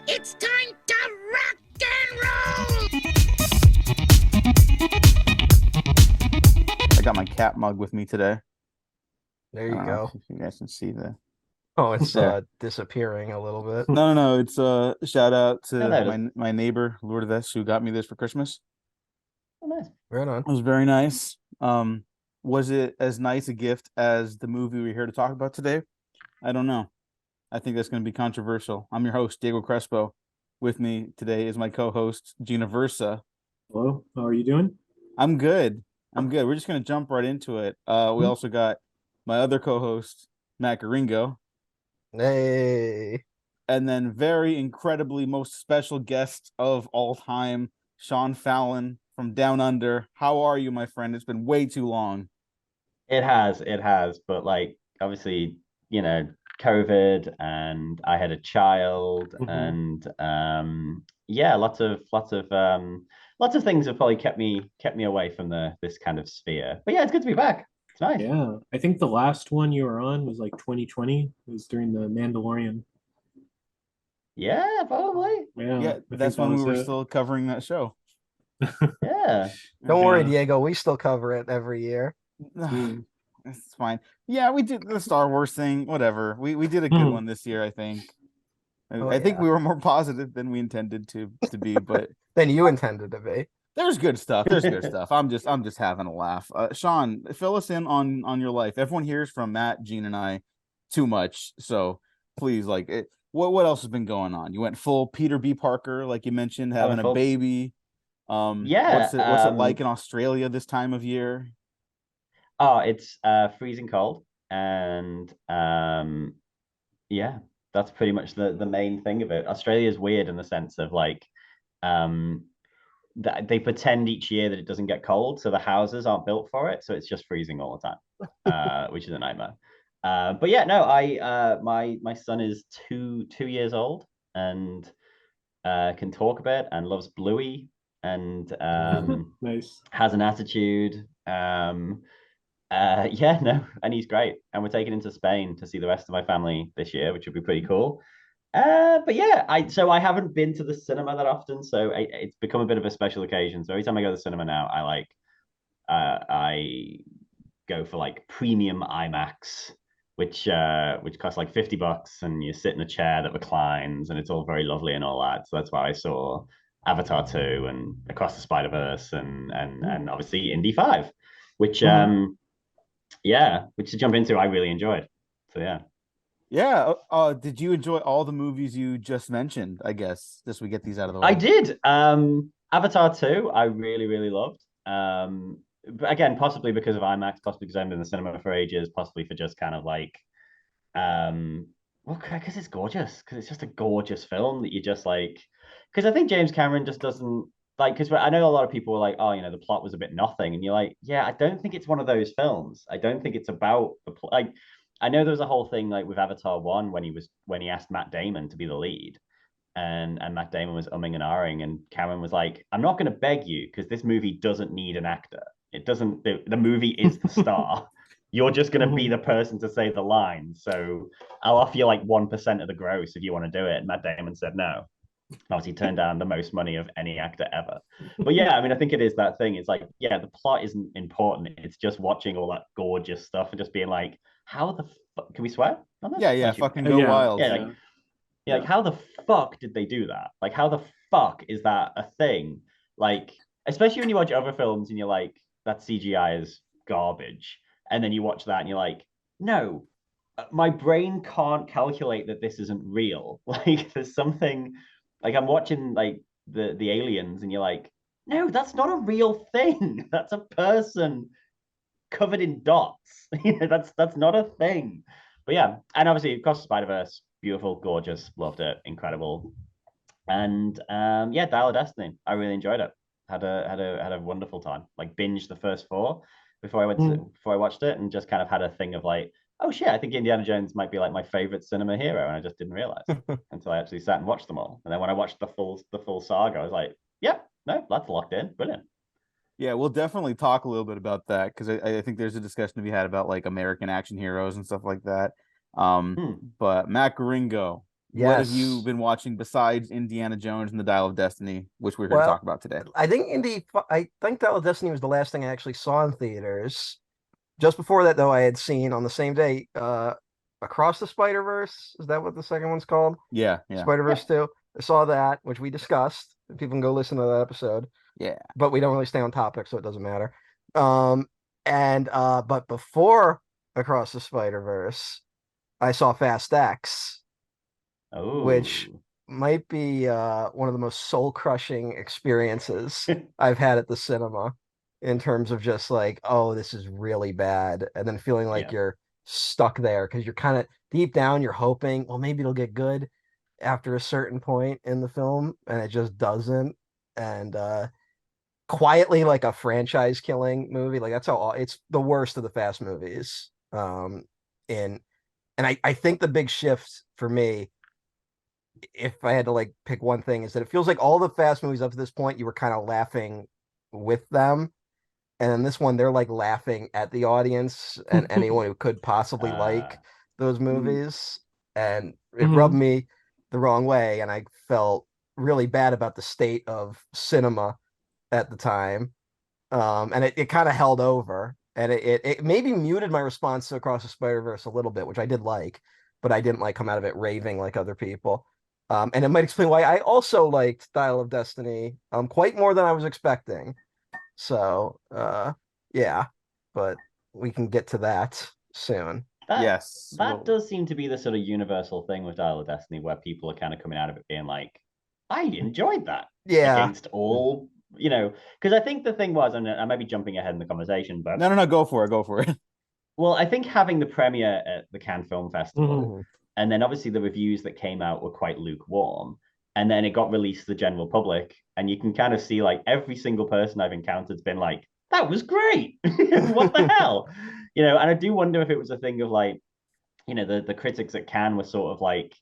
It's time to rock and roll! I got my cat mug with me today. There I you don't know go. if you guys can see the Oh, it's there. disappearing a little bit. No. It's a shout out Oh, to there it is. my neighbor Lourdes who got me this for Christmas. Oh, nice. Right on. It was very nice. Was it as nice a gift as the movie we're here to talk about today? I don't know. I think that's going to be controversial. I'm your host, Diego Crespo. With me today is my co-host, Gina Versa. Hello, how are you doing? I'm good. We're just going to jump right into it. We also got my other co-host, Matt Garingo, Hey. and then very incredibly most special guest of all time, Sean Fallon from Down Under. How are you, my friend? It's been way too long. It has, but like obviously, COVID, and I had a child, and yeah, lots of things have probably kept me away from this kind of sphere. But yeah, it's good to be back. It's nice. Yeah, I think the last one you were on was like 2020. It was during the Mandalorian. Yeah, probably. Yeah, Yeah, I think that's that when we was were it. still covering that show. Yeah. Don't worry, Yeah. Diego. We still cover it every year. Mm. It's fine. Yeah, we did the Star Wars thing. Whatever. We did a good one this year, I think. Oh, I think yeah. we were more positive than we intended to be, but Than you intended to be. there's good stuff. There's good stuff. I'm just having a laugh. Sean, fill us in on your life. Everyone hears from Matt, Gene, and I too much. So please, what else has been going on? You went full Peter B. Parker, like you mentioned, I having went a full. baby. Yeah. What's it like in Australia this time of year? Oh, it's freezing cold, and yeah, that's pretty much the main thing of it. Australia is weird in the sense of like um that they pretend each year that it doesn't get cold, so the houses aren't built for it, so it's just freezing all the time, which is a nightmare. But yeah, no, I my son is two years old, and can talk a bit and loves Bluey, and Nice. has an attitude. Yeah, no, and he's great. And we're taking him to Spain to see the rest of my family this year, which would be pretty cool. But yeah, I haven't been to the cinema that often, so it's become a bit of a special occasion. So every time I go to the cinema now, I go for like premium IMAX, which costs like $50, and you sit in a chair that reclines, and it's all very lovely and all that. So that's why I saw Avatar 2 and Across the Spider-Verse, and obviously Indy 5, which which to jump into I really enjoyed. So yeah. Yeah. Did you enjoy all the movies you just mentioned? I guess just we get these out of the I way. did. Avatar 2, I really, really loved. But again, possibly because of IMAX, possibly because I haven't been in the cinema for ages, possibly for just kind of like, well, because it's gorgeous, because it's just a gorgeous film that you just like. Because I think James Cameron just doesn't like. Because I know a lot of people were like, oh, the plot was a bit nothing, and you're like, yeah, I don't think it's one of those films. I don't think it's about the plot. Like, I know there was a whole thing like with Avatar 1 when he asked Matt Damon to be the lead, and Matt Damon was umming and ahhing, and Cameron was like, "I'm not going to beg you because this movie doesn't need an actor. It doesn't. The movie is the star. You're just going to be the person to say the line. So I'll offer you like 1% of the gross if you want to do it." And Matt Damon said no. Obviously, turned down the most money of any actor ever. But yeah, I mean, I think it is that thing. It's like, yeah, the plot isn't important. It's just watching all that gorgeous stuff and just being like, how the fuck can we swear on this? Yeah. Actually, we Fucking can. go Yeah, wild. Yeah, like yeah, yeah, like how the fuck did they do that? Like how the fuck is that a thing? Like, especially when you watch other films and you're like, that CGI is garbage. And then you watch that and you're like, no, my brain can't calculate that this isn't real. Like there's something like I'm watching like the aliens and you're like, no, that's not a real thing. That's a person covered in dots. That's not a thing. But yeah, and obviously Across the Spider-Verse, beautiful, gorgeous, loved it, incredible. And yeah, Dial of Destiny, I really enjoyed it. Had a wonderful time. Like binged the first four before I watched it, and just kind of had a thing of like, oh shit, I think Indiana Jones might be like my favorite cinema hero, and I just didn't realize until I actually sat and watched them all. And then when I watched the full saga, I was like, yep, no, that's locked in, brilliant. Yeah, we'll definitely talk a little bit about that because I think there's a discussion to be had about like American action heroes and stuff like that. Hmm. But Matt Gringo, What have you Yes. been watching besides Indiana Jones and the Dial of Destiny, which we're here to Well, talk about today? I think Dial of Destiny was the last thing I actually saw in theaters. Just before that, though, I had seen on the same day, Across the Spider-Verse. Is that what the second one's called? Yeah, yeah, Spider-Verse 2. I saw that, which we discussed. People can go listen to that episode. yeah. But we don't really stay on topic, so it doesn't matter. But before Across the Spider-Verse, I saw Fast X, which Oh, might be one of the most soul-crushing experiences I've had at the cinema in terms of just like, oh, this is really bad, and then feeling like yeah. you're stuck there because you're kind of deep down, you're hoping, well, maybe it'll get good after a certain point in the film, and it just doesn't. And quietly like a franchise killing movie. Like that's how it's the worst of the Fast movies. And I think the big shift for me, if I had to like pick one thing, is that it feels like all the Fast movies up to this point, you were kind of laughing with them. And then this one, they're like laughing at the audience and anyone who could possibly Uh, like those mm, movies. And it rubbed Mhm. me the wrong way. And I felt really bad about the state of cinema at the time. And it kind of held over, and it maybe muted my response to Across the Spider-Verse a little bit, which I did like, but I didn't like come out of it raving like other people. And it might explain why I also liked Dial of Destiny quite more than I was expecting. So yeah, but we can get to that soon. that Yes. that Well, does seem to be the sort of universal thing with Dial of Destiny, where people are kind of coming out of it being like, I enjoyed that Yeah. against all, because I think the thing was, and I might be jumping ahead in the conversation, but no, go for it. Go for it. well, I think having the premiere at the Cannes Film Festival, Mhm. and then obviously the reviews that came out were quite lukewarm, and then it got released to the general public, and you can kind of see like every single person I've encountered's been like, that was great. What the hell? And I do wonder if it was a thing of like, the critics at Cannes were sort of like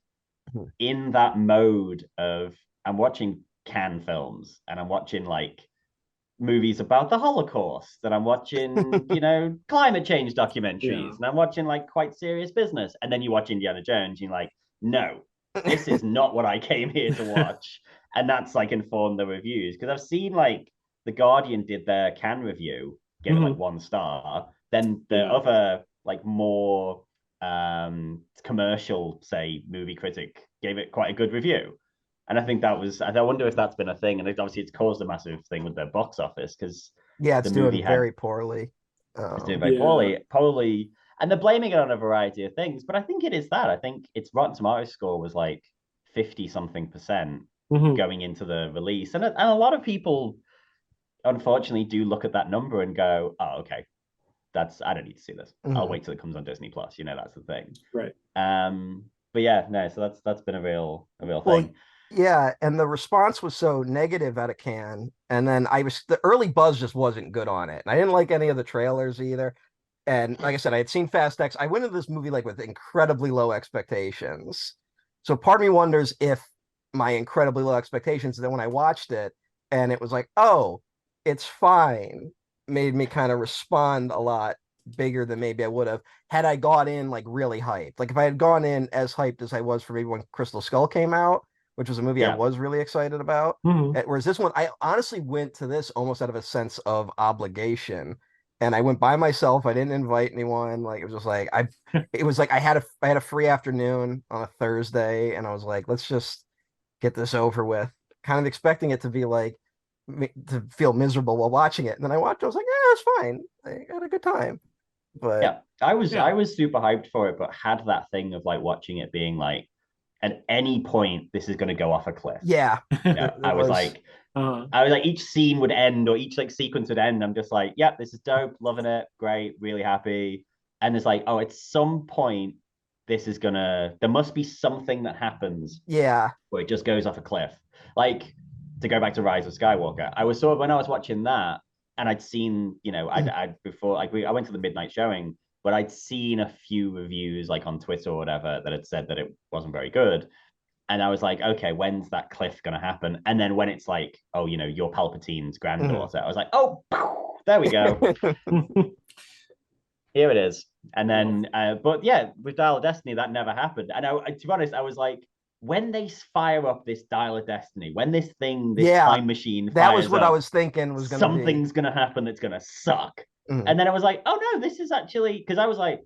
in that mode of I'm watching Cannes films and I'm watching like movies about the Holocaust, that I'm watching, climate change Yeah. documentaries, and I'm watching like quite serious business. And then you watch Indiana Jones, you're like, no, this is not what I came here to watch. And that's like informed the reviews. Because I've seen like The Guardian did their Cannes review, gave it like Mhm. 1 star. Then the Yeah. other like more commercial, say, movie critic gave it quite a good review. And I think I wonder if that's been a thing. And obviously, it's caused a massive thing with their box office because Yeah, the it's movie doing had very poorly. was doing very Yeah. poorly, probably. And they're blaming it on a variety of things. But I think it is that. I think its Rotten Tomatoes score was like 50 something percent Mhm. going into the release. And a lot of people, unfortunately, do look at that number and go, oh, okay, I don't need to see this. I'll Mhm. wait till it comes on Disney Plus. That's the thing. Right. But yeah, no, so that's been a real Well, thing. yeah, and the response was so negative out of Cannes, and then the early buzz just wasn't good on it. And I didn't like any of the trailers either. And like I said, I had seen Fast X. I went into this movie like with incredibly low expectations. So part of me wonders if my incredibly low expectations, then when I watched it and it was like, oh, it's fine, made me kind of respond a lot bigger than maybe I would have had I gone in like really hyped. Like if I had gone in as hyped as I was for maybe when Crystal Skull came out, which was a movie I Yeah. was really excited about. Mhm. Whereas this one, I honestly went to this almost out of a sense of obligation. And I went by myself. I didn't invite anyone. Like it was just like it was like I had a free afternoon on a Thursday, and I was like, let's just get this over with. Kind of expecting it to be like to feel miserable while watching it. And then I watched, I was like, yeah, it's fine. I had a good time. But Yeah, I was Yeah. I was super hyped for it, but had that thing of like watching it being like at any point this is going to go off a cliff. yeah, Yeah, it was Uh, I was like each scene would end or each like sequence would end. I'm just like, yep, this is dope, loving it, great, really happy. And it's like, oh, at some point there must be something that happens yeah. where it just goes off a cliff. Like to go back to Rise of Skywalker, I was sort of when I was watching that, and I'd seen, I'd before like I went to the midnight showing, but I'd seen a few reviews like on Twitter or whatever that had said that it wasn't very good. And I was like, okay, when's that cliff gonna happen? And then when it's like, oh, you're Palpatine's granddaughter, I was like, oh, there we go. Here it is. And then, but yeah, with Dial of Destiny, that never happened. And to be honest, I was like, when they fire up this dial of destiny, when this Yeah, time machine That was fires what I up, was thinking was going to be. something's gonna happen that's gonna suck. Mhm. And then I was like, oh no, this is actually, because I was like,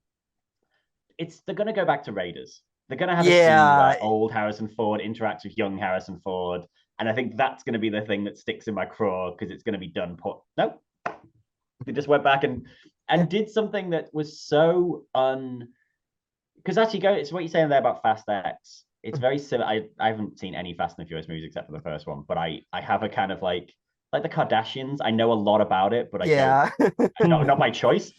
they're gonna go back to Raiders. They're gonna have a scene where old Harrison Ford interacts with young Harrison Ford, and I think that's gonna be the thing that sticks in my craw because it's gonna be done. Nope, they just went back and did something that was so because actually it's what you're saying there about Fast X. It's very similar. I haven't seen any Fast and the Furious movies except for the first one, but I have a kind of like the Kardashians. I know a lot about it, but I don't. Not my choice.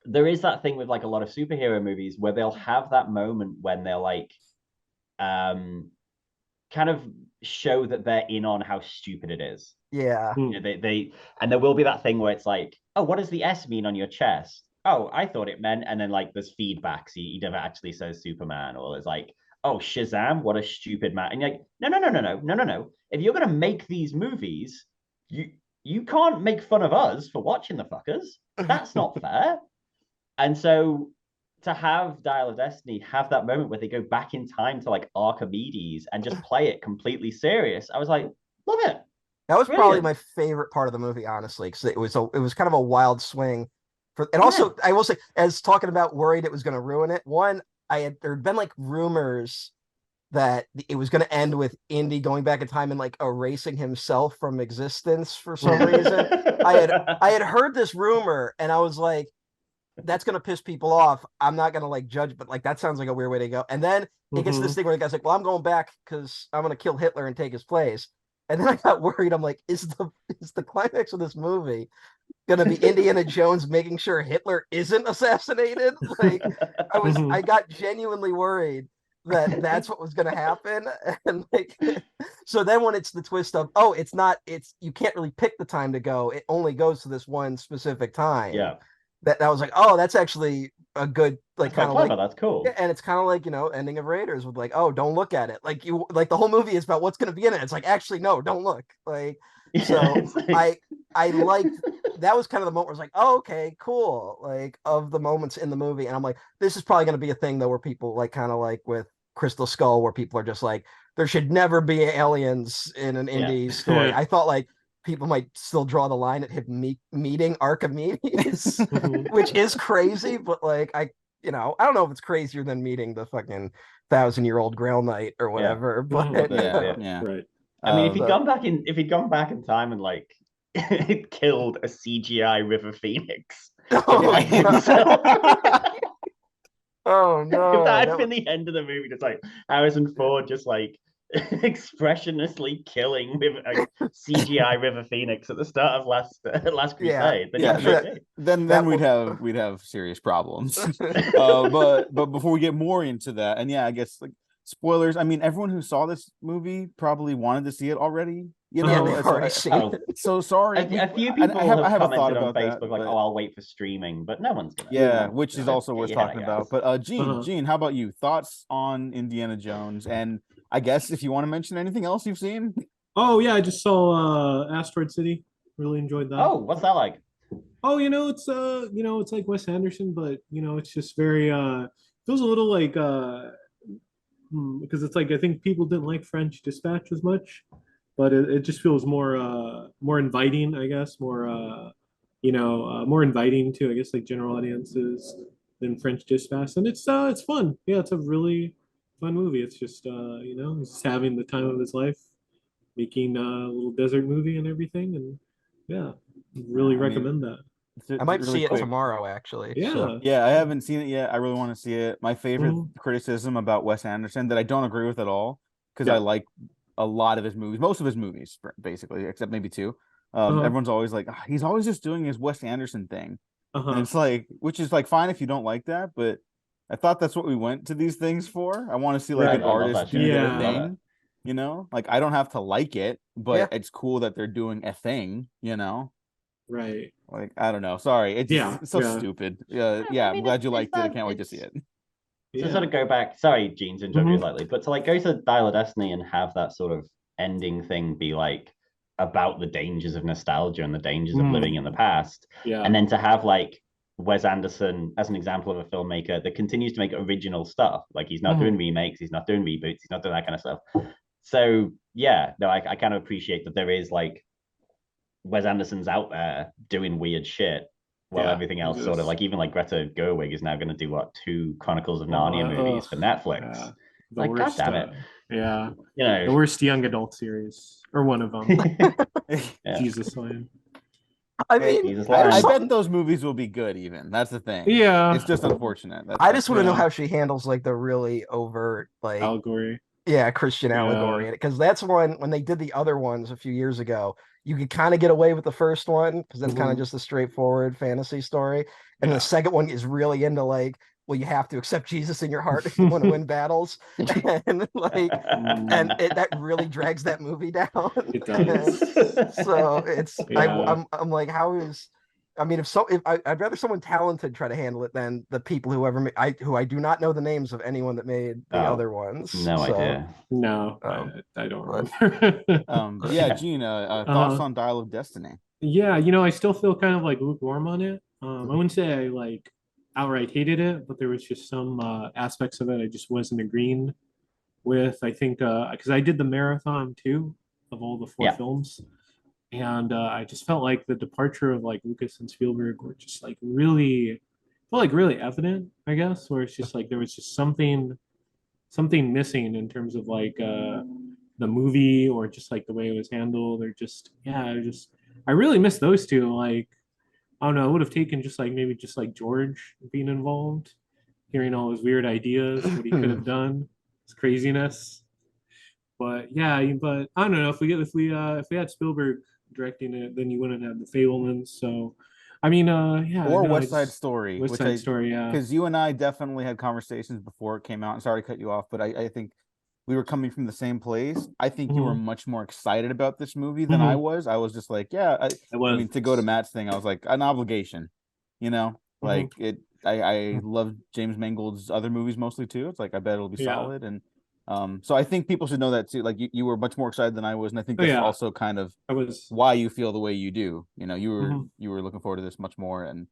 There is that thing with like a lot of superhero movies where they'll have that moment when they're like, kind of show that they're in on how stupid it is. Yeah. You know, they and there will be that thing where it's like, oh, what does the S mean on your chest? Oh, I thought it meant, and then like there's feedbacks. He never actually says Superman, or there's like, oh, Shazam, what a stupid man. And you're like, no. If you're gonna make these movies, you can't make fun of us for watching the fuckers. That's not fair. And so to have Dial of Destiny have that moment where they go back in time to like Archimedes and just play it completely serious, I was like, love it. That was Brilliant. probably my favorite part of the movie, honestly, because it was kind of a wild swing. And also, I will say, as talking about worried it was going to ruin it. One, there had been like rumors that it was going to end with Indy going back in time and like erasing himself from existence for some reason. I had heard this rumor, and I was like, that's going to piss people off. I'm not going to like judge, but like that sounds like a weird way to go. And then it gets this thing where the guy's like, well, I'm going back because I'm going to kill Hitler and take his place. And then I got worried. I'm like, is the climax of this movie gonna be Indiana Jones making sure Hitler isn't assassinated? Like, I got genuinely worried that that's what was gonna happen. And like, so then when it's the twist of, oh, you can't really pick the time to go. It only goes to this one specific time. Yeah. That was like, oh, that's actually a good like kind of like that's cool. Yeah, and it's kind of like, ending of Raiders with like, oh, don't look at it. Like the whole movie is about what's going to be in it. It's like, actually, no, don't look. Like, so like... I liked that was kind of the moment where I was like, oh, okay, cool. Like of the moments in the movie, and I'm like, this is probably going to be a thing though, where people like kind of like with Crystal Skull, where people are just like, there should never be aliens in an indie story. I thought like people might still draw the line at him meeting Archimedes, which is crazy, but like I don't know if it's crazier than meeting the fucking 1,000-year-old Grail Knight or whatever. But right. I mean, if he'd gone back in time and like it killed a CGI River Phoenix. Oh no! If that had been the end of the movie, just like Harrison Ford just like expressionlessly killing with a CGI River Phoenix at the start of Last Crusade. Then we'd have serious problems. But before we get more into that, and I guess like spoilers. I mean, everyone who saw this movie probably wanted to see it already. They've already seen it. So sorry. A few people have commented on Facebook like, "Oh, I'll wait for streaming," but no one's gonna. Yeah, which is also worth talking about. But Gene, how about you? Thoughts on Indiana Jones? And I guess if you want to mention anything else you've seen. Oh yeah, I just saw Asteroid City. Really enjoyed that. Oh, what's that like? Oh, it's it's like Wes Anderson, but it's just very feels a little like because it's like I think people didn't like French Dispatch as much, but it just feels more inviting, I guess, more inviting to, I guess, like general audiences than French Dispatch, and it's fun. Yeah, it's a really fun movie. It's just he's just having the time of his life, making a little desert movie and everything, and really recommend that. I might see it tomorrow, actually. Yeah. So. Yeah, I haven't seen it yet. I really want to see it. My favorite criticism about Wes Anderson that I don't agree with at all, because I like a lot of his movies, most of his movies, basically, except maybe two. Everyone's always like, he's always just doing his Wes Anderson thing. And it's like, which is like fine if you don't like that, but I thought that's what we went to these things for. I want to see like an artist do their thing. Like I don't have to like it, but it's cool that they're doing a thing, Right. Like, I don't know. Sorry. It's so stupid. I mean, I'm glad you liked it. I can't wait to see it. To sort of go back, sorry, Gene, to interrupt you slightly, but to like go to Dial of Destiny and have that sort of ending thing be like about the dangers of nostalgia and the dangers of living in the past. Yeah. And then to have like Wes Anderson as an example of a filmmaker that continues to make original stuff. Like he's not doing remakes, he's not doing reboots, he's not doing that kind of stuff. So yeah, no, I kind of appreciate that there is like Wes Anderson's out there doing weird shit while everything else sort of like even like Greta Gerwig is now going to do what 2 Chronicles of Narnia movies for Netflix. Yeah. Like, Worst, God damn it. Yeah. You know, the worst young adult series, or one of them. yeah. Jesus Lion. I mean, I bet those movies will be good. Even that's the thing. Yeah, it's just unfortunate. I just want to know how she handles like the really overt like allegory. Yeah, Christian allegory in it, because that's one when they did the other ones a few years ago. You could kind of get away with the first one because that's kind of just a straightforward fantasy story, and the second one is really into like, well, you have to accept Jesus in your heart if you want to win battles, and like, that really drags that movie down. It does. So it's I'm like, how is? I mean, if I'd rather someone talented try to handle it than the people who I do not know the names of anyone that made the other ones. No idea. No, I don't remember. Yeah, Gene, thoughts on Dial of Destiny? Yeah, I still feel kind of like lukewarm on it. I wouldn't say I like outright hated it, but there was just some aspects of it I just wasn't agreeing with. I think because I did the marathon too of all the 4 films. And I just felt like the departure of like Lucas and Spielberg were just like really evident, I guess, where it's just like there was just something missing in terms of like the movie or just like the way it was handled, or just I really miss those two. Like, I don't know, I would have taken just like maybe just like George being involved, hearing all his weird ideas, what he could have done, his craziness. But I don't know, if we had Spielberg directing it, then you wouldn't have the Fabelmans. So I mean, or West Side Story, yeah, because you and I definitely had conversations before it came out. And sorry to cut you off, but I think we were coming from the same place. I think you were much more excited about this movie than I was. I was just like, I mean, to go to Matt's thing, I was like, an obligation, like it. I love James Mangold's other movies mostly too. It's like I bet it'll be solid. And so I think people should know that too. Like you were much more excited than I was, and I think that's also kind of why you feel the way you do. You were looking forward to this much more, and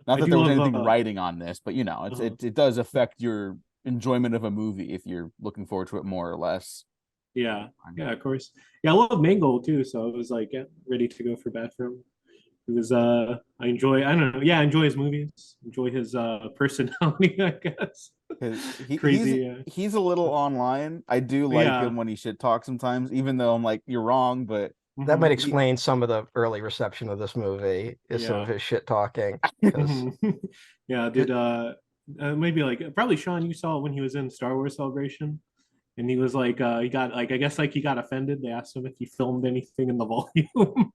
not that there was anything writing on this, but it does affect your enjoyment of a movie if you're looking forward to it more or less. Yeah, of course. Yeah, I love Mangold too, so I was like ready to go for bat for him. It was I enjoy his movies, enjoy his personality, I guess. He's a little online. I do like him when he shit talks sometimes, even though I'm like, you're wrong, but that might explain some of the early reception of this movie is some of his shit talking. Maybe like probably Sean, you saw it when he was in Star Wars Celebration, and he was like he got like, I guess like he got offended. They asked him if he filmed anything in the volume.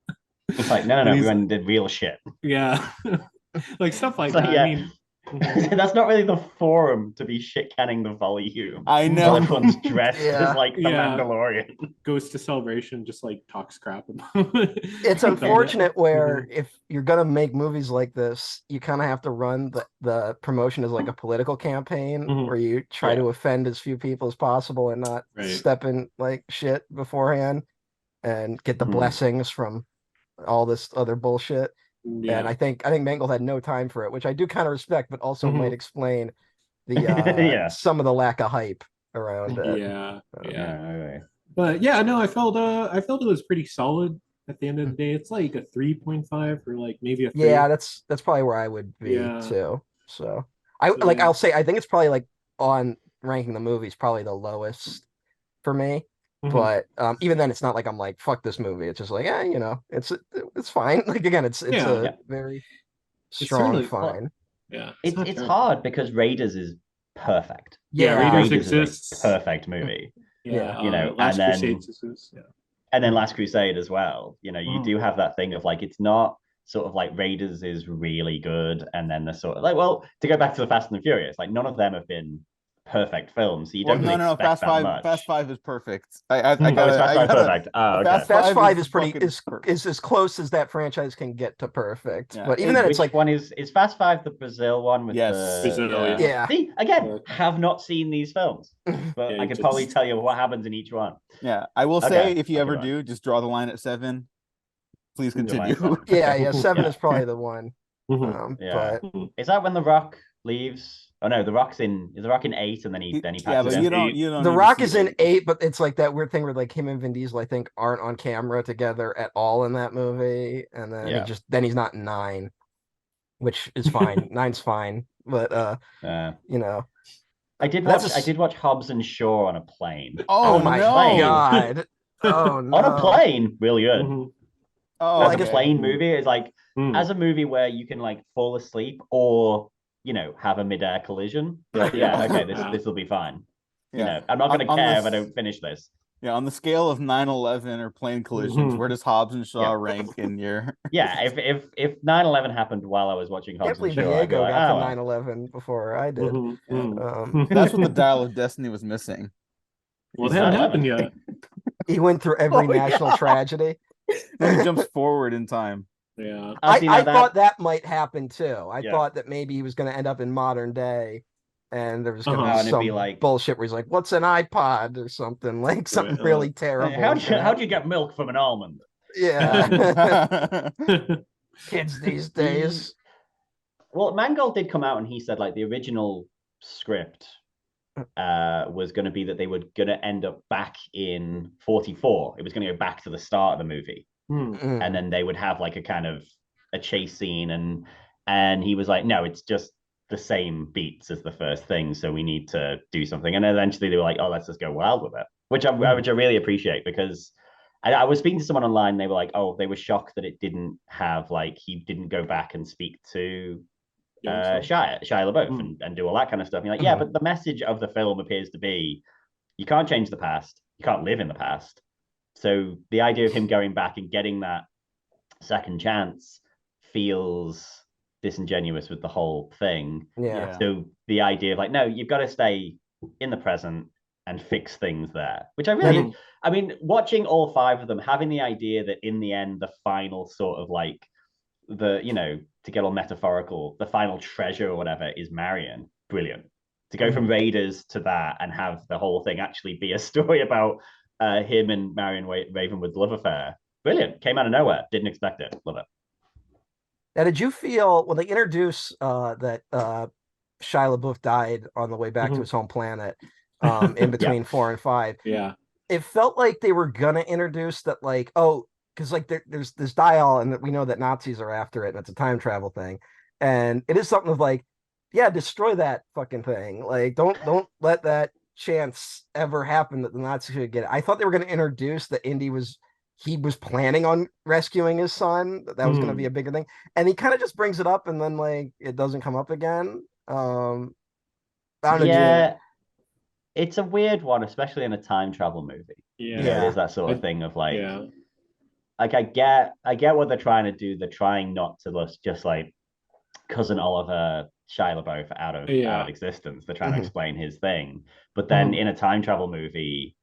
It's like, no, everyone did real shit. Yeah. Like stuff like that. Yeah. I mean, that's not really the forum to be shit canning the volume. I know. Everyone's dressed as like the Mandalorian. Goes to Celebration, just like talks crap about it. It's unfortunate where if you're gonna make movies like this, you kind of have to run the promotion as like a political campaign where you try to offend as few people as possible and not step in like shit beforehand and get the blessings from all this other bullshit. And I think Mangold had no time for it, which I do kind of respect, but also might explain the some of the lack of hype around it. But no, I felt it was pretty solid at the end of the day. It's like a 3.5 or like maybe a 3. Yeah, that's probably where I would be too. So I'll say I think it's probably like on ranking the movies probably the lowest for me. But even then, it's not like I'm like, fuck this movie. It's just like, it's fine. Like again, it's a very strong fine. It's hard because Raiders is perfect. Raiders exists. Perfect movie. Last Crusade exists. And then Last Crusade as well. You do have that thing of like, it's not sort of like Raiders is really good, and then the sort of like, well, to go back to the Fast and the Furious, like none of them have been perfect films, so you don't really expect that much. Fast 5 is perfect. Fast 5 perfect. Fast 5 is as close as that franchise can get to perfect. But even then, it's like, one is Fast 5 the Brazil one with Brazil, See, again, have not seen these films, but I can probably tell you what happens in each one. I will say, if you ever do, just draw the line at 7. Please continue. 7 is probably the one. Mhm. Yeah. But Is that when The Rock leaves? Oh no, is The Rock in 8 and then he Yeah, packs but it you in? don't you don't The need to Rock see is in it. 8, but it's like that weird thing where like him and Vin Diesel, I think, aren't on camera together at all in that movie, and then Yeah. he's not in 9, which is fine. Nine's fine, but Uh, you know, I did watch Hobbs and Shaw on a plane. oh Oh my no! God, oh On a no. plane, really good. Mhm. Oh, Well, As I a guess plane okay. movie, it's like Mm. as a movie where you can like fall asleep or have a mid-air collision. You're like, yeah, okay, this will be fine. Yeah. I'm not gonna On care if I this, don't finish this. yeah, on the scale of 9/11 or plane collisions, Mhm. where does Hobbs and Shaw Yeah. rank in your? Yeah, if 9/11 happened while I was watching I can't Hobbs and believe Shaw, I'd be Diego like, got to oh well. 9/11 before I did. Mhm. Yeah. Mhm. That's what the dial of destiny was missing. Well, it He's hadn't like, happened 9/11. yet. He went through every oh national yeah. tragedy. No, he jumps forward in time. Yeah. See now I that thought that might happen too. I Yeah. thought that maybe he was going to end up in modern day, and there was going to Uh-huh. be and it'd be some like, bullshit where he's like, "What's an iPod?" or something like something Right, really terrible. how'd you get milk from an almond? Yeah, kids these The days. Well, Mangold did come out and he said like the original script was going to be that they were going to end up back in 44. It was going to go back to the start of the movie, Hmm. and then they would have like a kind of a chase scene, and he was like, no, it's just the same beats as the first thing, so we need to do something. And eventually they were like, oh, let's just go wild with it, which I really appreciate because. I was speaking to someone online. They were like, "Oh, they were shocked that it didn't have like he didn't go back and speak to Youngstown. Shia LaBeouf Mm. and do all that kind of stuff." And you're like, yeah, but the message of the film appears to be you can't change the past, you can't live in the past. So the idea of him going back and getting that second chance feels disingenuous with the whole thing. Yeah, Yeah. So the idea of like, no, you've got to stay in the present and fix things there, which I Now, really, did- I mean, watching all 5 of them, having the idea that in the end, the final sort of like to get all metaphorical, the final treasure or whatever is Marion. Brilliant. To go from Raiders to that and have the whole thing actually be a story about him and Marion Ravenwood's love affair. Brilliant. Came out of nowhere. Didn't expect it. Love it. Now, did you feel when they introduce that Shia LaBeouf died on the way back to his home planet, in between Yeah. 4 and 5? Yeah. It felt like they were gonna introduce that, like, oh, because like there's this dial, and we know that Nazis are after it, and it's a time travel thing, and it is something of like, yeah, destroy that fucking thing. Like, don't let that chance ever happen that the Nazis could get it. I thought they were gonna introduce that he was planning on rescuing his son. That was gonna be a bigger thing, and he kind of just brings it up, and then like it doesn't come up again. I don't know. Yeah. It's a weird one, especially in a time travel movie. Yeah. It is that sort of I- thing of like, Yeah. like I get what they're trying to do. They're trying not to just like cousin Oliver Shia LaBeouf out of existence. They're trying to explain his thing, but then in a time travel movie,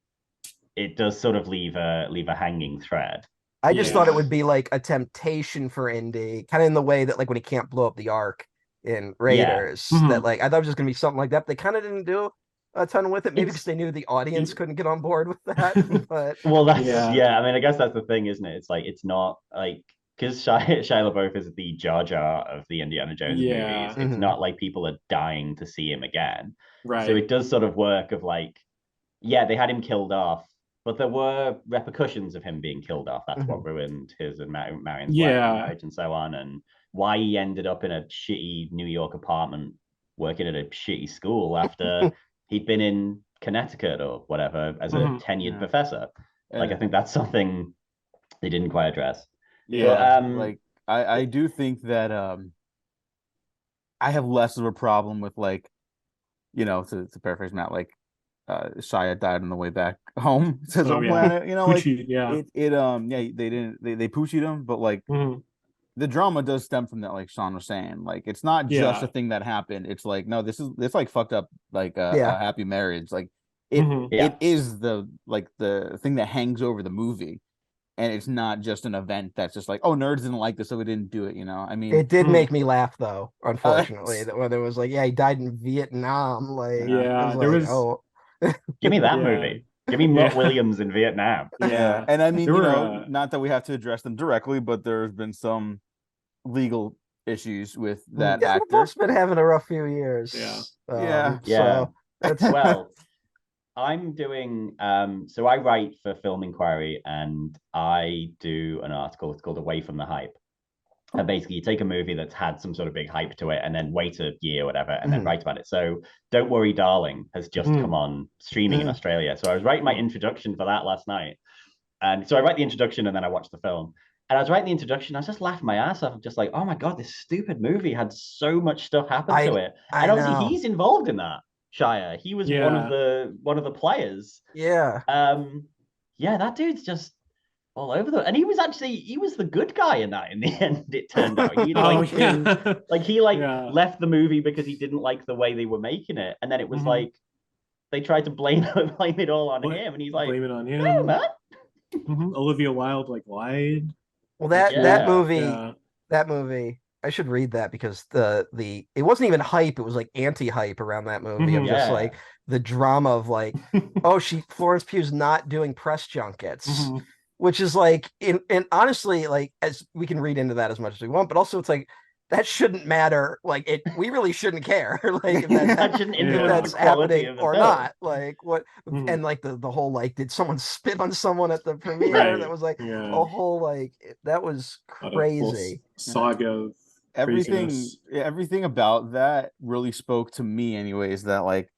it does sort of leave a hanging thread. I just thought it Yeah. would be like a temptation for Indy, kind of in the way that like when he can't blow up the Ark in Raiders, that like I thought it was just gonna be something like that. But they kind of didn't do a ton with it, maybe because they knew the audience couldn't get on board with that. But Well, that's Yeah. I mean, I guess that's the thing, isn't it? It's like it's not like because Shia LaBeouf is the Jar Jar of the Indiana Jones Yeah. movies. It's not like people are dying to see him again. Right. So it does sort of work of like, yeah, they had him killed off, but there were repercussions of him being killed off. That's what ruined his and Marion's marriage and so on, and why he ended up in a shitty New York apartment working at a shitty school after he'd been in Connecticut or whatever as a tenured professor. Like, I think that's something they didn't quite address. Yeah, But, like I do think that I have less of a problem with like, to paraphrase Matt, like Shia died on the way back home to his Oh, own yeah. planet. Like Poochie, yeah. they poochied him, but like the drama does stem from that, like Sean was saying. Like it's not just Yeah. a thing that happened. It's like, no, this like fucked up like Yeah. a happy marriage. Like it is the thing that hangs over the movie. And it's not just an event that's just like, oh, nerds didn't like this, so we didn't do it. I mean, it did make me laugh though, unfortunately, that when it was like, yeah, he died in Vietnam. Like, it Yeah. was There like, was. oh, give me that Yeah. movie. Give me Mutt Williams in Vietnam. yeah. And I mean, There were, not that we have to address them directly, but there's been some legal issues with that Yeah, we've actor. both been having a rough few years. Yeah. Yeah. Yeah. So that's Well, I'm doing so I write for Film Inquiry and I do an article. It's called Away from the Hype. And basically you take a movie that's had some sort of big hype to it and then wait a year or whatever and then write about it. So Don't Worry Darling has just come on streaming in Australia. So I was writing my introduction for that last night. And so I write the introduction and then I watch the film. And I was writing the introduction, I was just laughing my ass off. I'm just like, oh my God, this stupid movie had so much stuff happen to it. I And obviously know. he's involved in that, Shire. He was one of the players. Yeah. Yeah, that dude's just all over the, and he was the good guy in that in the end. It turned out he left the movie because he didn't like the way they were making it, and then it was like they tried to blame it all on him, and he's like, blame it on him. No, man. Olivia Wilde lied. Well, that Yeah. movie, I should read that because the it wasn't even hype, it was like anti-hype around that movie of just like the drama of like, oh, Florence Pugh's not doing press junkets. Which is like, and honestly, like, as we can read into that as much as we want, but also it's like that shouldn't matter. Like, we really shouldn't care. Like, if that's happening or not. Like, what? And like the whole like, did someone spit on someone at the premiere? Right. That was like a whole like that was crazy saga of everything about that really spoke to me, anyways. That like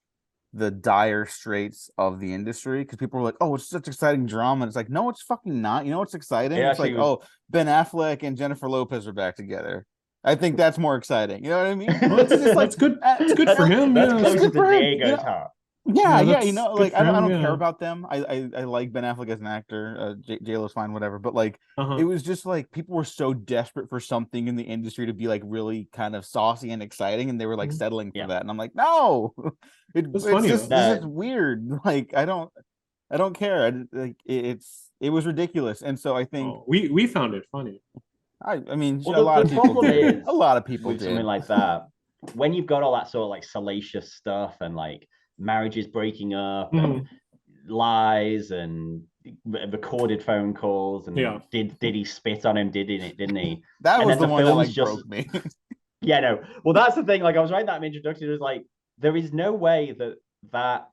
the dire straits of the industry, because people were like, oh, it's such exciting drama, and it's like, no, it's fucking not. You know what's exciting? It's like, oh, Ben Affleck and Jennifer Lopez are back together. I think that's more exciting. You know what I mean? It's just like, it's good for him. That's Yeah, closer to Diego's heart. Yeah, you know, like I don't him, care about them. I like Ben Affleck as an actor. J-Lo's fine, whatever. But like, it was just like people were so desperate for something in the industry to be like really kind of saucy and exciting, and they were like settling for that. And I'm like, no, it's funny. This is weird. Like, I don't care. It was ridiculous, and so I think we found it funny. I mean, a lot of people did. A lot of people did something like that. When you've got all that sort of like salacious stuff and like marriages breaking up and lies and recorded phone calls and did he spit on him, didn't he? That was the one that like broke me. Yeah, no. Well, that's the thing. Like, I was writing that in introduction. It was like, there is no way that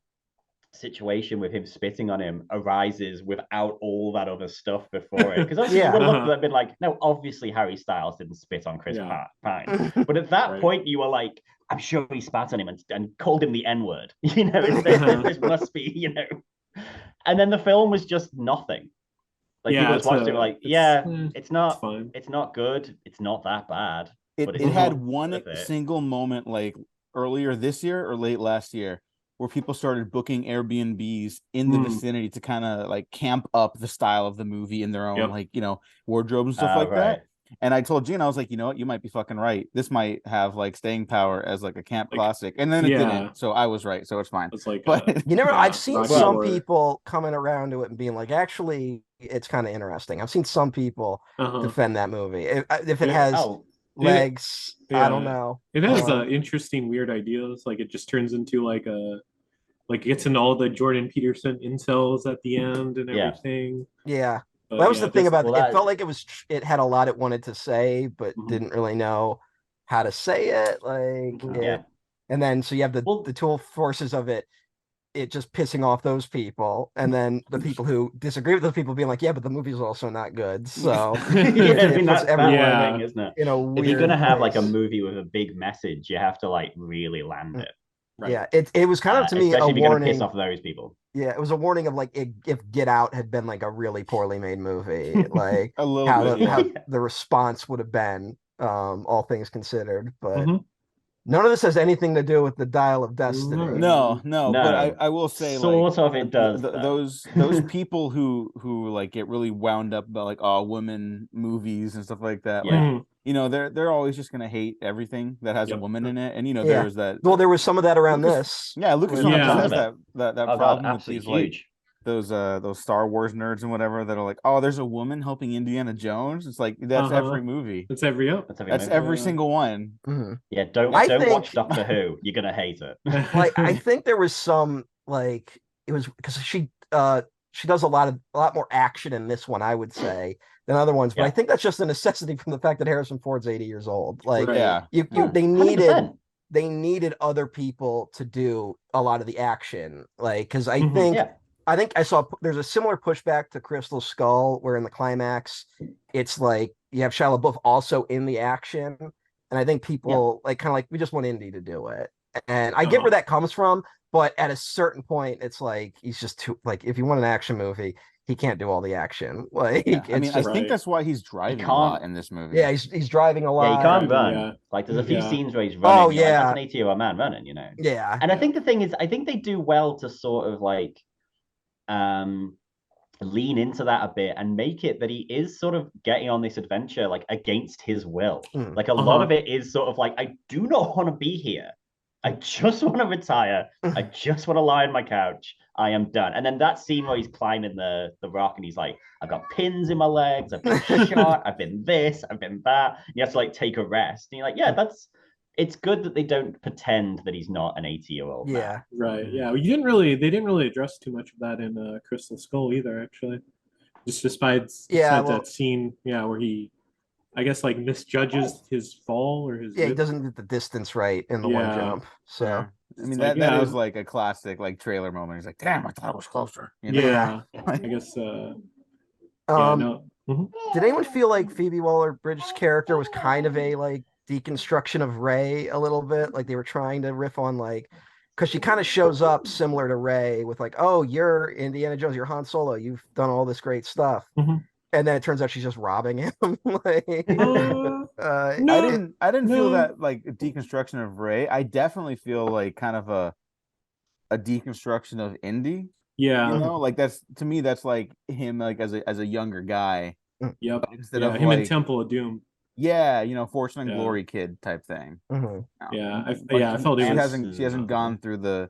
situation with him spitting on him arises without all that other stuff before it. Because obviously you would have looked at it and been like, no, obviously Harry Styles didn't spit on Chris Pine. But at that point, you were like, I'm sure he spat on him and called him the N-word. You know, this must be, you know. And then the film was just nothing. Like, people just watched it like, it's not good. It's not that bad. It had one single moment, like earlier this year or late last year, where people started booking Airbnbs in the vicinity to kind of like camp up the style of the movie in their own like, you know, wardrobe and stuff like that. And I told Gina, I was like, you know what, you might be fucking right. This might have like staying power as like a camp classic. And then it didn't. So I was right. So it's fine. It's like, but you never, I've seen some people coming around to it and being like, actually, it's kind of interesting. I've seen some people defend that movie. If it has legs, I don't know. It has interesting, weird ideas. Like, it just turns into like it gets into all the Jordan Peterson incels at the end and everything. Yeah. But that was the thing about it. It felt like it had a lot it wanted to say, but didn't really know how to say it. Like, and then so you have the dual forces of it just pissing off those people, and then the people who disagree with those people being like, yeah, but the movie's also not good. So I mean, that's everyone thing, isn't it? You know, if you're gonna have like a movie with a big message, you have to like really land it. Right. Yeah, it was kind of to me a warning. You're gonna piss off those people. Yeah, it was a warning of like if Get Out had been like a really poorly made movie, like how the response would have been, all things considered. But none of this has anything to do with the Dial of Destiny. No. But I will say, sort of it does. Those people who like get really wound up about like women movies and stuff like that. Like, you know, they're always just gonna hate everything that has a woman in it. And you know, there's that. Well, there was some of that around this. Yeah, Lucas has that problem with these huge. Like those Star Wars nerds and whatever that are like, oh, there's a woman helping Indiana Jones. It's like that's every movie. That's every every single one. Yeah, don't watch Doctor Who. You're gonna hate it. Like, I think there was some like, it was because she she does a lot more action in this one, I would say, than other ones. But I Yeah. think that's just a necessity from the fact that Harrison Ford's 80 years old. Like, Right. Yeah. they needed other people to do a lot of the action. Like, because I Mhm. think Yeah. I saw there's a similar pushback to Crystal Skull, where in the climax, it's like you have Shia LaBeouf also in the action, and I think people like kind of like we just want Indy to do it, and I get where that comes from, but at a certain point, it's like he's just too like if you want an action movie, he can't do all the action. Like Yeah. I it's mean, I just think Right. that's why he's driving a can't- lot in this movie. yeah, he's driving a lot. Yeah, he can't Driving, run. yeah. Like there's a few Yeah. scenes where he's running. Oh, you're like, yeah. that's an 80-year-old man running, you know. Yeah, And I think the thing is, I think they do well to sort of like lean into that a bit and make it that he is sort of getting on this adventure like against his will. Mm. Like a lot of it is sort of like, I do not want to be here. I just want to retire. I just want to lie on my couch. I am done. And then that scene where he's climbing the rock and he's like, I've got pins in my legs. I've been shot. I've been this. I've been that. And you have to like take a rest. And you're like, yeah, it's good that they don't pretend that he's not an 80-year-old man. yeah. Right. Yeah. They didn't really address too much of that in Crystal Skull either, actually. Just despite that scene, where he, I guess, like misjudges his fall or his. Yeah, he doesn't get the distance right in the one jump. So Yeah. I mean, like, that is like a classic like trailer moment. He's like, damn, I thought it was closer. You know? Yeah. I guess. No. Mhm. Did anyone feel like Phoebe Waller-Bridge's character was kind of a like deconstruction of Rey a little bit? Like they were trying to riff on like, because she kind of shows up similar to Rey with like, oh, you're Indiana Jones, you're Han Solo, you've done all this great stuff, Mhm. and then it turns out she's just robbing him. Like, No. I didn't feel No. that like a deconstruction of Rey. I definitely feel like kind of a deconstruction of Indy. Yeah. You know, like that's to me that's like him like as a younger guy. Yep. Instead Yeah. of Him in like Temple of Doom. yeah, you know, Fortune and Yeah. Glory kid type thing. Mhm. Yeah. I Like, felt she it was. hasn't gone through the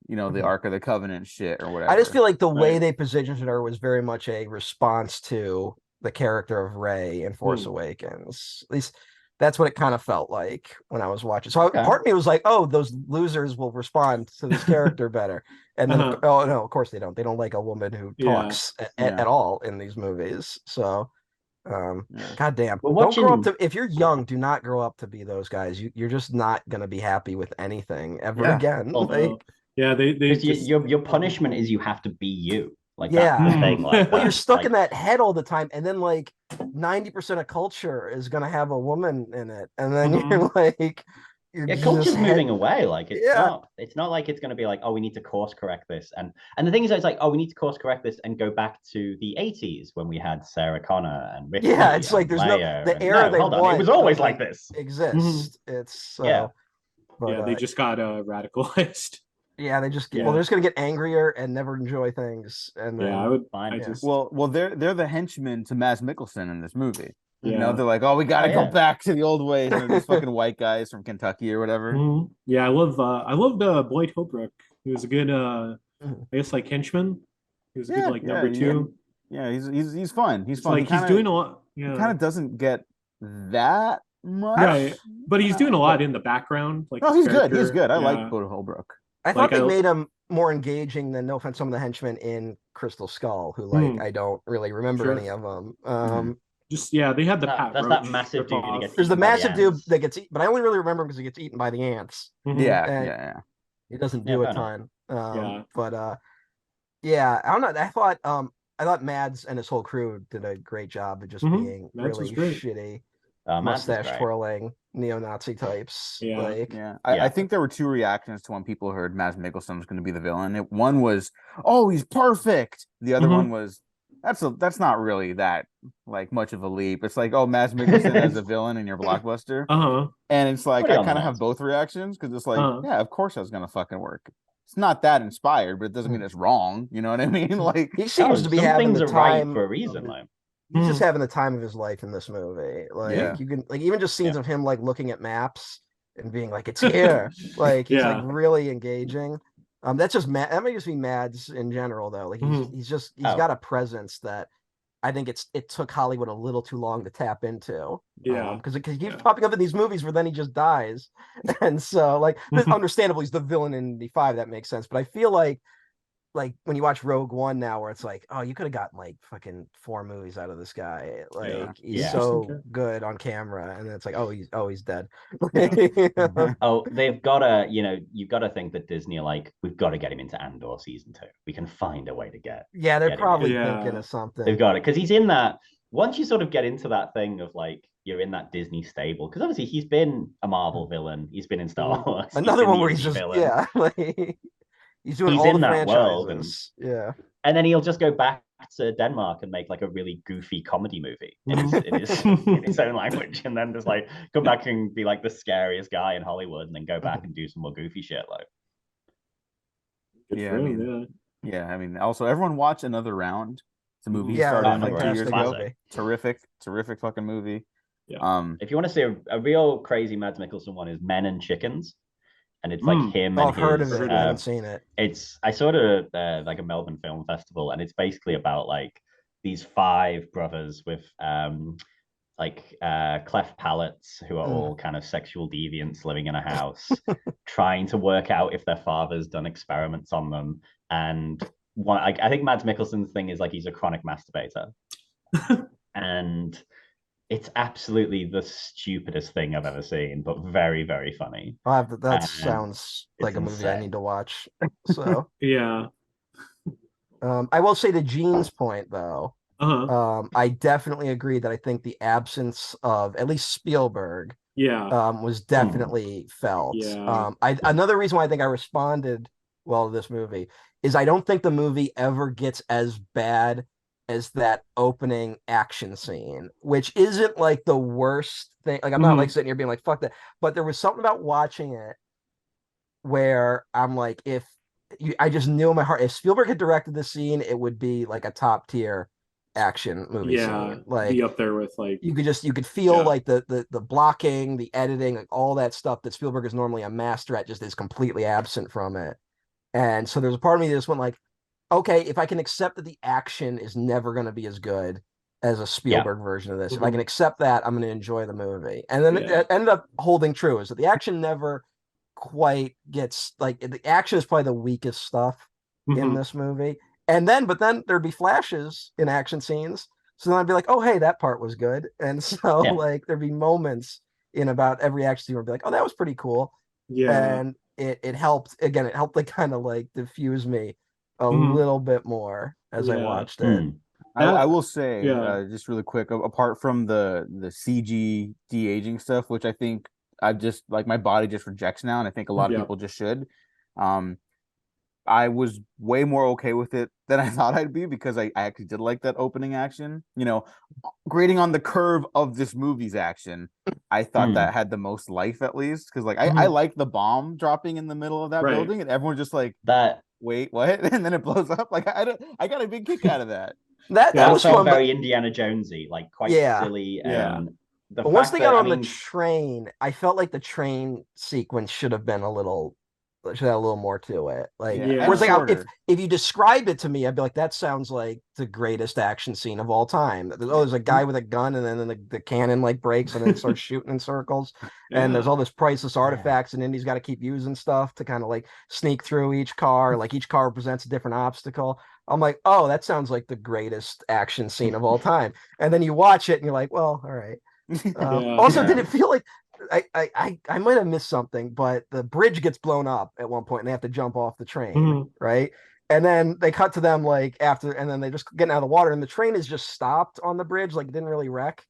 the Ark of the Covenant shit or whatever. I just feel like the way Right. they positioned her was very much a response to the character of Rey in Force Awakens. At least that's what it kind of felt like when I was watching. So Okay. part of me was like, oh, those losers will respond to this character better. And then, oh, no, of course they don't. They don't like a woman who talks at all in these movies. So, goddamn. Well, Don't grow up to, if you're young, do not grow up to be those guys. You're just not going to be happy with anything ever again. Well, Like, yeah, they Because just, your punishment is you have to be you. Like Yeah. that's the thing. Like well, you're that. stuck Like, in that head all the time, and then like 90% of culture is gonna have a woman in it, and then you're like, you're yeah, just culture's moving away. Like it's not like it's going to be like, oh, we need to course correct this. And the thing is, it's like, oh, we need to course correct this and go back to the 80s when we had Sarah Connor and Ripley. Yeah, it's like and there's no Leia the and- era no, they hold on, want it was always doesn't like this. exist. It's so Yeah. but, they just got radicalized. yeah, they just Yeah. well, they're just gonna get angrier and never enjoy things, and then Yeah, Fine. I Yeah. just. well they're the henchmen to Mads Mikkelsen in this movie. You Yeah. know, they're like, oh, we gotta Oh, go yeah. back to the old ways. And they're these fucking white guys from Kentucky or whatever. Mhm. Yeah, I loved Boyd Holbrook. He was a good I guess like henchman. He was a good like number two. Yeah, he's fun. He's It's fun. like he's doing a lot. He Yeah. kind of doesn't get that much. Right. But he's doing a lot in the background. Like No, his he's good. He's character. good. I Yeah. like Boyd Holbrook. I Like, thought they I- made him more engaging than no offense some of the henchmen in Crystal Skull, who like I don't really remember Sure. any of them. Just they had the Pat That's Roach that massive dude who ripoff. gets There's the eaten by massive dude ants. that gets eaten, but I only really remember him because he gets eaten by the ants. Mhm. Yeah, And yeah. he doesn't Yeah, do a fair enough. ton. Yeah. But yeah, I don't know. I thought Mads and his whole crew did a great job of just Mhm. being Mads was really great. shitty Mads is mustache great. twirling neo-Nazi types. Yeah. Like Yeah, Yeah. I think there were two reactions to when people heard Mads Mikkelsen was going to be the villain. One was, "Oh, he's perfect." The other Mhm. one was, "That's not really that like much of a leap." It's like, "Oh, Mads Mikkelsen as a villain in your blockbuster," Uh-huh. and it's like Pretty I on the kind of have nose. both reactions because it's like, Uh-huh. yeah, of course that's gonna fucking work. It's not that inspired, but it doesn't mean it's wrong. You know what I mean? Like he seems to be some having things the are right time for a reason, though. he's just having the time of his life in this movie. Like Yeah. you can like even just scenes of him like looking at maps and being like, it's here. Like he's Yeah. like really engaging. That's just that might just be Mads in general though. Like he's got a presence that I think it took Hollywood a little too long to tap into. Yeah. Because it keeps popping up in these movies where then he just dies. And so like understandably he's the villain in the 5, that makes sense. But I feel like like when you watch Rogue One now, where it's like, oh, you could have gotten like fucking 4 movies out of this guy. Like he's Yeah. so good on camera, and then it's like, he's dead. Oh, they've gotta, you've got to think that Disney are like, we've got to get him into Andor season 2. We can find a way to get Yeah, they're get him probably in. thinking of They've something. got it because he's in that. Once you sort of get into that thing of like you're in that Disney stable, because obviously he's been a Marvel villain, he's been in Star Wars, Another he's one been where the he's indie just villain. like he's doing He's all in the that world, franchises. Yeah. and then he'll just go back to Denmark and make like a really goofy comedy movie in his own language, and then just like come back and be like the scariest guy in Hollywood, and then go back and do some more goofy shit. Like, Yeah, I mean, yeah, I mean, also everyone watch Another Round. It's a movie he Yeah, started Another like 2 Round, years fantastic ago. movie. Terrific fucking movie. Yeah. If you want to see a real crazy Mads Mikkelsen one, is Men and Chickens, and it's like him and I've heard of his. it. I haven't seen it. I saw it at like a Melbourne Film Festival, and it's basically about like these 5 brothers with cleft palates who are all kind of sexual deviants living in a house, trying to work out if their father's done experiments on them. And I think Mads Mikkelsen's thing is like he's a chronic masturbator, and it's absolutely the stupidest thing I've ever seen, but very, very funny. That sounds like a movie I need to watch. So yeah. I will say to Gene's point though, Uh-huh. I definitely agree that I think the absence of at least Spielberg was definitely felt. Yeah. Another reason why I think I responded well to this movie is I don't think the movie ever gets as bad as that opening action scene, which isn't like the worst thing. Like I'm not like sitting here being like, fuck that. But there was something about watching it where I'm like, I just knew in my heart, if Spielberg had directed this scene, it would be like a top tier action movie scene. Like be up there with like you could feel like the blocking, the editing, like all that stuff that Spielberg is normally a master at just is completely absent from it. And so there's a part of me that just went like, okay, if I can accept that the action is never going to be as good as a Spielberg version of this, if I can accept that, I'm going to enjoy the movie. And then it ended up holding true, is that the action never quite gets like the action is probably the weakest stuff in this movie. But then there'd be flashes in action scenes. So then I'd be like, oh, hey, that part was good. And so like there'd be moments in about every action scene where I'd be like, oh, that was pretty cool. Yeah. And it helped like kind of like diffuse me a little bit more as I watched it. I will say, just really quick, apart from the CG de-aging stuff, which I think I just like my body just rejects now, and I think a lot of people just should. I was way more okay with it than I thought I'd be because I actually did like that opening action. You know, grading on the curve of this movie's action, I thought that had the most life at least because like I like the bomb dropping in the middle of that building and everyone's just like that. Wait, what? And then it blows up. Like I got a big kick out of that. That was felt fun, very Indiana Jonesy, like quite silly. And but once they got on the train, I felt like the train sequence should have a little more to it. Like, whereas like if you describe it to me, I'd be like, that sounds like the greatest action scene of all time. There's a guy with a gun, and then the cannon like breaks, and then it starts shooting in circles. And there's all this priceless artifacts, and Indy's got to keep using stuff to kind of like sneak through each car. Like each car represents a different obstacle. I'm like, oh, that sounds like the greatest action scene of all time. And then you watch it, and you're like, well, all right. Did it feel like I might have missed something, but the bridge gets blown up at one point and they have to jump off the train, right? And then they cut to them like after, and then they just getting out of the water, and the train is just stopped on the bridge, like it didn't really wreck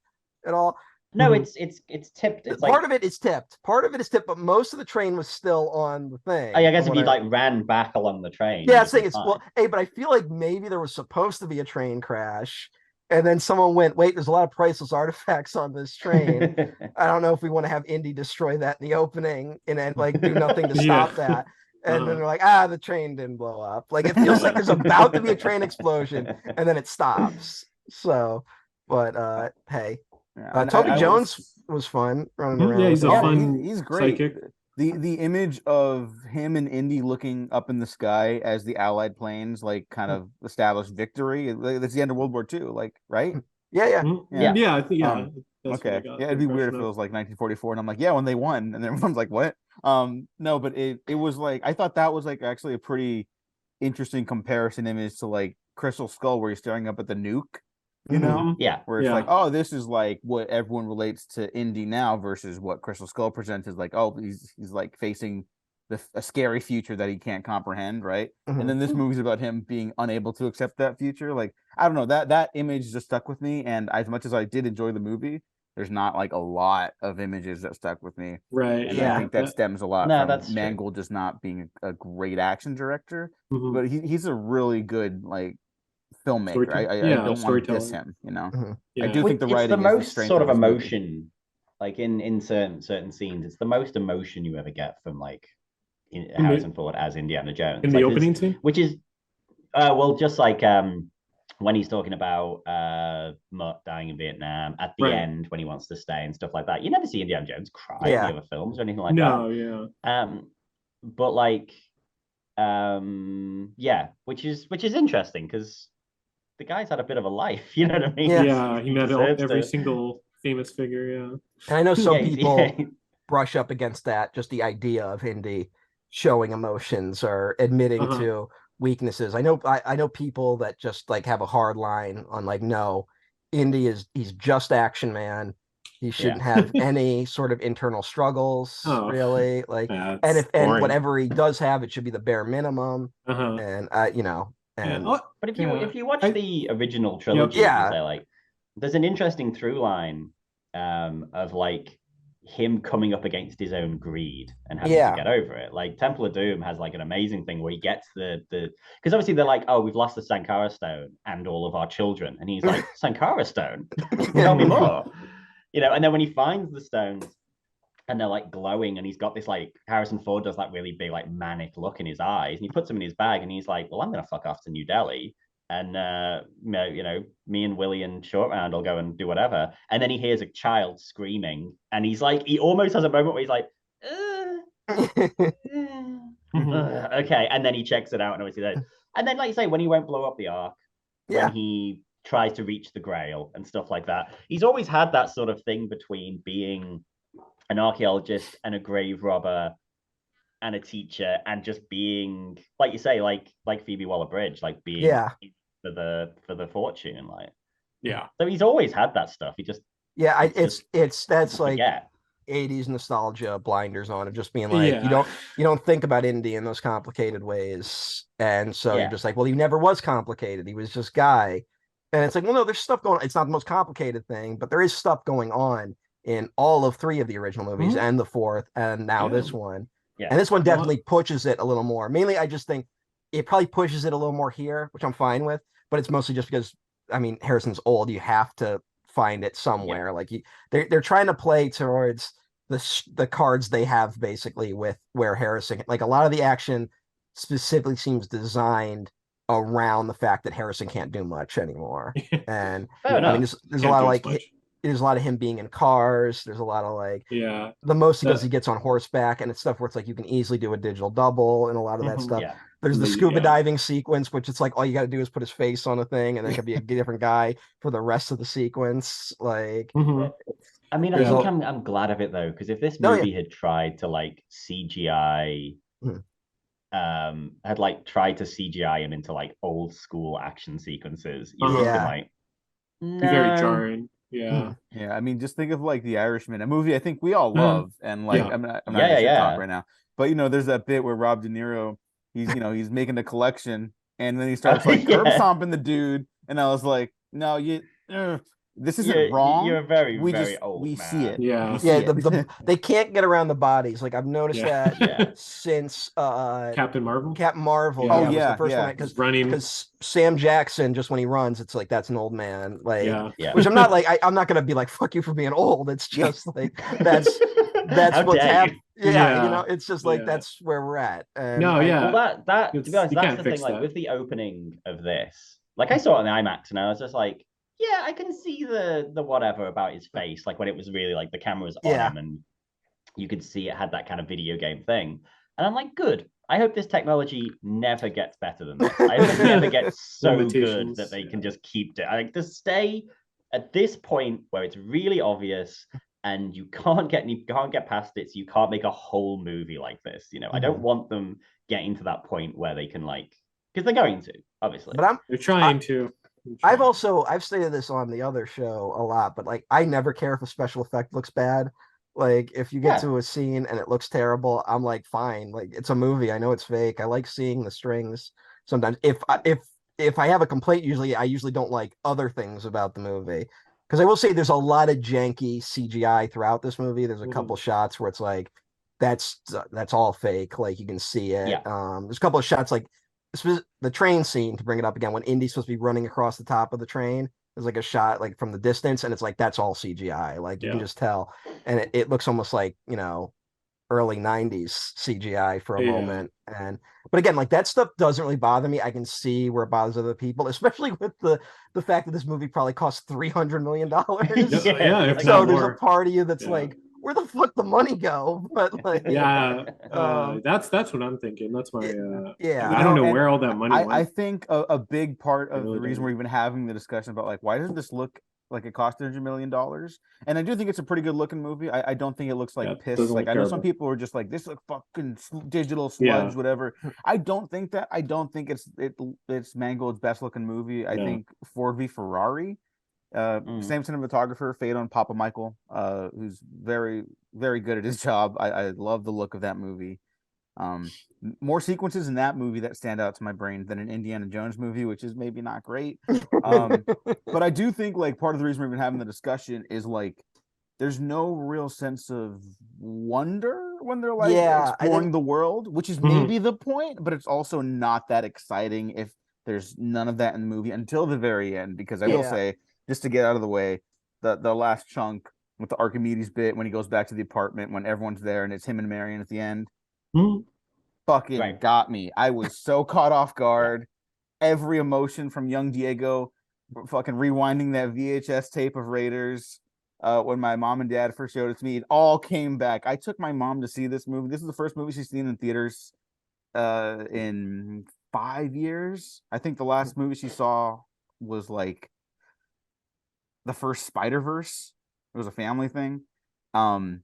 at all. No, it's tipped. It's part of it is tipped. Part of it is tipped, but most of the train was still on the thing. I guess if you like ran back along the train. Yeah, but I feel like maybe there was supposed to be a train crash. And then someone went, wait, there's a lot of priceless artifacts on this train. I don't know if we want to have Indy destroy that in the opening and then like do nothing to stop that. And then they're like, the train didn't blow up. Like it feels like there's about to be a train explosion and then it stops. So, but hey, Toby Jones was fun running around. Yeah, he's a fun. He's great. Psychic. The image of him and Indy looking up in the sky as the Allied planes like kind of established victory. That's the end of World War II, like, right? Yeah. I think okay. Yeah, it'd be weird if it was like 1944 and I'm like, yeah, when they won, and everyone's like, what? No, but it was like I thought that was like actually a pretty interesting comparison image to like Crystal Skull, where he's staring up at the nuke, you know, Mhm. Yeah. where it's Yeah. like, oh, this is like what everyone relates to Indy now versus what Crystal Skull presents is like, oh, he's like facing a scary future that he can't comprehend, right? Mhm. And then this movie's about him being unable to accept that future. Like, I don't know, that image just stuck with me. And as much as I did enjoy the movie, there's not like a lot of images that stuck with me. Right. And Yeah. I think that stems a lot No, from that's true. Mangold just not being a great action director, Mhm. but he's a really good like filmmaker. I Yeah, don't want to diss storyteller. him, you know. Mhm. I Yeah. do think the It's writing the is the most strength sort of of his movie. emotion, like in certain scenes. It's the most emotion you ever get from like Harrison Ford as Indiana Jones. In like, the opening scene? which is well, just like when he's talking about Mutt dying in Vietnam at the Right. end when he wants to stay and stuff like that. You never see Indiana Jones cry Yeah. in the other films or anything like No, yeah. that. But like yeah, which is interesting because the guy's had a bit of a life, you know what I mean? Yeah. Yeah, he met deserves every to- single famous figure, yeah. And I know some Yeah, he's- people yeah. brush up against that, just the idea of Indy showing emotions or admitting Uh-huh. to weaknesses. I know people that just like have a hard line on like, no, he's just action man. He shouldn't have any sort of internal struggles, Oh. really. Like, Yeah, and it's if and boring. whatever he does have, it should be the bare minimum. Uh-huh. And Yeah. and Oh, But if yeah. you watch I- the original trilogy, Yep. you Yeah. say like there's an interesting through line of like him coming up against his own greed and having Yeah. to get over it. Like Temple of Doom has like an amazing thing where he gets the because obviously they're like, oh, we've lost the Sankara stone and all of our children, and he's like, Sankara stone, tell me more, you know. And then when he finds the stones and they're like glowing, and he's got this like Harrison Ford does that really big like manic look in his eyes, and he puts them in his bag, and he's like, well, I'm gonna fuck off to New Delhi, and you know, me and Willie and Short Round will go and do whatever. And then he hears a child screaming, and he's like, he almost has a moment where he's like, okay, and then he checks it out, and obviously that. And then, like you say, when he won't blow up the Ark, Yeah. when he tries to reach the Grail and stuff like that, he's always had that sort of thing between being an archaeologist and a grave robber and a teacher and just being, like you say, like Phoebe Waller-Bridge, like being Yeah. for the fortune, like. Yeah. So he's always had that stuff. He just That's like forget. 80s nostalgia blinders on of just being like, Yeah. you don't think about Indy in those complicated ways, and so Yeah. you're just like, well, he never was complicated, he was just Guy. And it's like, well, no, there's stuff going on. It's not the most complicated thing, but there is stuff going on in all of three of the original movies and the fourth and now this one. Yeah. And this one definitely pushes it a little more. Mainly, I just think it probably pushes it a little more here, which I'm fine with, but it's mostly just because, I mean, Harrison's old. You have to find it somewhere. Like they're trying to play towards the cards they have basically with where Harrison, like a lot of the action specifically seems designed around the fact that Harrison can't do much anymore. And Fair enough. I mean, there's a lot of like there's a lot of him being in cars. There's a lot of like the most he does he gets on horseback, and it's stuff where it's like you can easily do a digital double and a lot of that stuff. Yeah. There's the scuba diving sequence, which it's like all you got to do is put his face on a thing, and then it could be a different guy for the rest of the sequence. Like, I mean, I think I'm glad of it though, because if this movie had tried to like CGI, had like tried to CGI him into like old school action sequences, you'd have been like, no. Be very jarring. Yeah. Yeah, I mean, just think of like The Irishman, a movie I think we all love, and like I'm not gonna talk right now, but you know, there's that bit where Rob De Niro, he's making a collection, and then he starts like curb stomping the dude, and I was like, no, this isn't wrong. You're very old. We man. see it. Yeah. They can't get around the bodies. Like I've noticed that since Captain Marvel. Was the first one because Sam Jackson, just when he runs, it's like that's an old man. Like, which I'm not like I'm not gonna be like fuck you for being old. It's just like that's what's happening. Yeah, you know, it's just like that's where we're at. And well, that to be honest, that's the thing. Like with the opening of this, like I saw it on the IMAX, and I was just like, yeah, I can see the whatever about his face, like when it was really like the camera was on him and you could see it had that kind of video game thing. And I'm like, good. I hope this technology never gets better than this. I hope it never gets so good that they can just keep it. I like to stay at this point where it's really obvious and you can't get past it, so you can't make a whole movie like this. You know, I don't want them getting to that point where they can like because they're going to, obviously. But They're trying to. I've stated this on the other show a lot, but like I never care if a special effect looks bad. Like if you get Yeah. to a scene and it looks terrible, I'm like, fine. Like it's a movie. I know it's fake. I like seeing the strings sometimes. If I have a complaint, I usually don't like other things about the movie. Because I will say there's a lot of janky CGI throughout this movie. There's a couple shots where it's like that's all fake. Like you can see it. Yeah. There's a couple of shots like the train scene, to bring it up again, when Indy's supposed to be running across the top of the train. There's like a shot like from the distance, and it's like that's all CGI. Like you can just tell, and it looks almost like early 90s CGI for a moment. But again, like that stuff doesn't really bother me. I can see where it bothers other people, especially with the fact that this movie probably cost $300 million. If So not there's more. a part of you that's like, where the fuck the money go? But like, that's what I'm thinking. That's my yeah. I don't know where all that money went. I think a big part of really the reason don't. we're even having the discussion about like why doesn't this look like it cost $100 million? And I do think it's a pretty good looking movie. I don't think it looks like piss. doesn't Like look I know some terrible. people are just like this looks fucking digital sludge, whatever. I don't think that. I don't think it's Mangold's best looking movie. I think Ford v Ferrari. Same cinematographer, Fade on Papa Michael, who's very, very good at his job. I love the look of that movie. More sequences in that movie that stand out to my brain than an Indiana Jones movie, which is maybe not great. But I do think like part of the reason we've been having the discussion is like there's no real sense of wonder when they're like exploring the world, which is maybe the point, but it's also not that exciting if there's none of that in the movie until the very end. Because I will say, just to get out of the way, the last chunk with the Archimedes bit when he goes back to the apartment when everyone's there and it's him and Marion at the end, fucking got me. I was so caught off guard. Every emotion from young Diego, fucking rewinding that VHS tape of Raiders when my mom and dad first showed it to me, it all came back. I took my mom to see this movie. This is the first movie she's seen in theaters in 5 years. I think the last movie she saw was like the first Spider-Verse. It was a family thing. And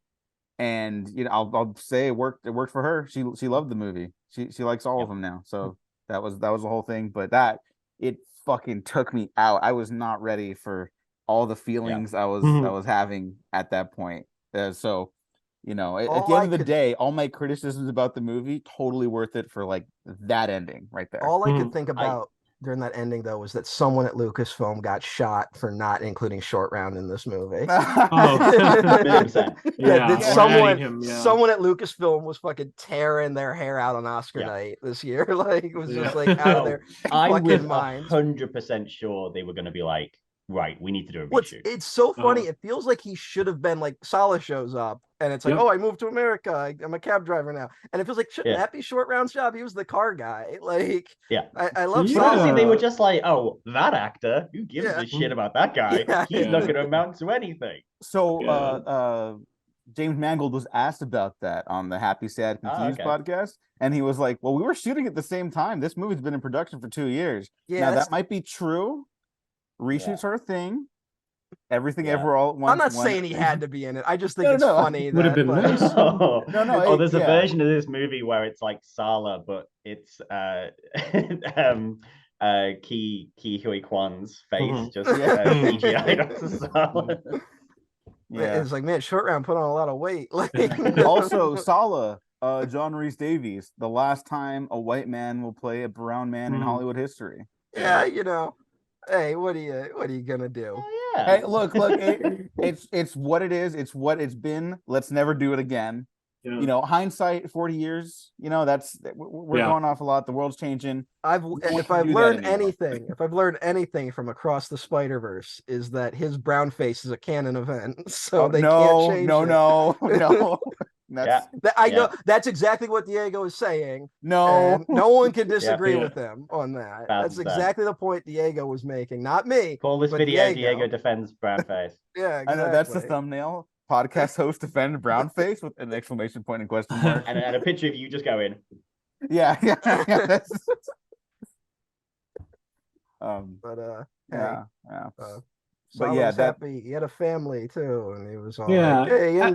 I'll say it worked for her. She loved the movie. She likes all of them now. So that was the whole thing. But it fucking took me out. I was not ready for all the feelings I was having at that point. So at the end of the day, all my criticisms about the movie totally worth it for like that ending right there. All I could think about during that ending though was that someone at Lucasfilm got shot for not including Short Round in this movie. Someone at Lucasfilm was fucking tearing their hair out on Oscar night this year. Like it was just like out of their fucking minds. 100% sure they were going to be like, right, we need to do a reshoot. It's so funny. It feels like he should have been like Salah shows up and it's like, oh, I moved to America. I'm a cab driver now. And it feels like, shouldn't that be Short Round's job? He was the car guy. Like, I love Salah. They were just like, oh, that actor, who gives a shit about that guy? He's not going to amount to anything. So, James Mangold was asked about that on the Happy, Sad, Confused podcast. And he was like, well, we were shooting at the same time. This movie's been in production for 2 years. Now, that might be true. Reshoots are a thing. Everything ever all at once. I'm not saying he had to be in it. I just think it's funny. Would have been nice. No. There's a version of this movie where it's like Salah, but it's Ki Hui Kwan's face just CGI'd onto Salah. It's like, man, Short Round put on a lot of weight. Like also Salah, John Rhys Davies, the last time a white man will play a brown man in Hollywood history. Yeah, hey, what are you gonna do? Hey, look, it's what it is. It's what it's been. Let's never do it again. Hindsight, 40 years. We're going off a lot. The world's changing. If I've learned anything from Across the Spider-Verse is that his brown face is a canon event. So they can't change it. No. I know that's exactly what Diego is saying. No one can disagree with him on that. That's exactly the point Diego was making, not me. Call this video Diego defends brown face. Yeah, exactly. I know that's the thumbnail. Podcast host defend brown face with an exclamation point and question mark. and a picture of you just going. Yeah. Happy. He had a family too, and he was all like, hey, I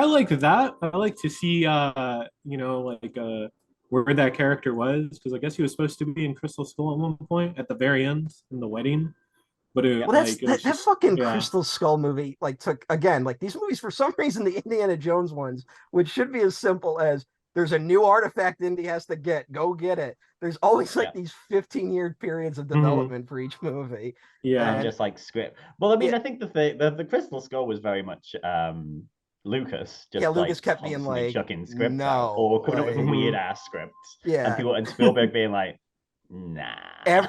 like that. I like to see where that character was, because I guess he was supposed to be in Crystal Skull at one point at the very end in the wedding, but Well, that's it was that just fucking yeah. Crystal Skull movie. Like, took again, like these movies for some reason, the Indiana Jones ones, which should be as simple as there's a new artifact Indy has to get, go get it. There's always like these 15-year periods of development for each movie. Yeah. And just like script. Well, I mean, Yeah. I think the Crystal Skull was very much Lucas just Lucas like kept being constantly like, chucking scripts out no, or coming up with like, weird ass scripts. yeah. And people and Spielberg being like, nah.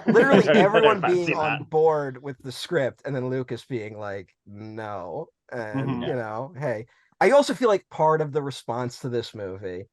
Literally I don't everyone fancy being on that. board with the script, and then Lucas being like, no. And Mhm. you know, hey, I also feel like part of the response to this movie,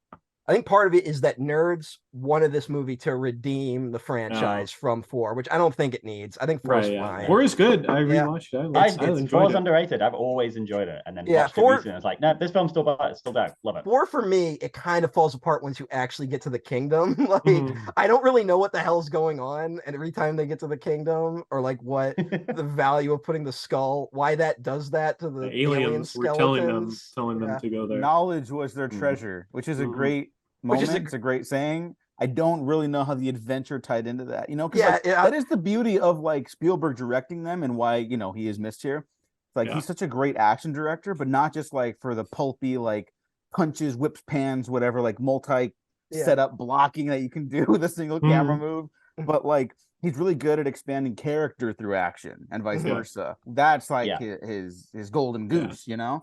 I think part of it is that nerds wanted this movie to redeem the franchise from 4, which I don't think it needs. I think 4's Right, yeah. fine. 4 is good. I Yeah. rewatched it. I It's enjoyed 4's it. underrated. I've always enjoyed it. And then Yeah, watched it 4 recently and it's like, no, this film's still bad. It's still dope. Love it. 4 for me, it kind of falls apart once you actually get to the kingdom. Like, Mhm. I don't really know what the hell's going on, and every time they get to the kingdom, or like what the value of putting the skull, why that does that to the The alien aliens were telling them skeletons. to go there. Knowledge was their Mhm. treasure, which is a Mhm. great Which is moment. a- It's a great saying. I don't really know how the adventure tied into that, because Yeah, that is the beauty of like Spielberg directing them and why he is missed here. It's like Yeah. he's such a great action director, but not just like for the pulpy like punches, whips, pans, whatever, like multi Yeah. setup blocking that you can do with a single camera Mhm. move. But like he's really good at expanding character through action and vice Yeah. versa. That's like Yeah. his golden goose, Yeah.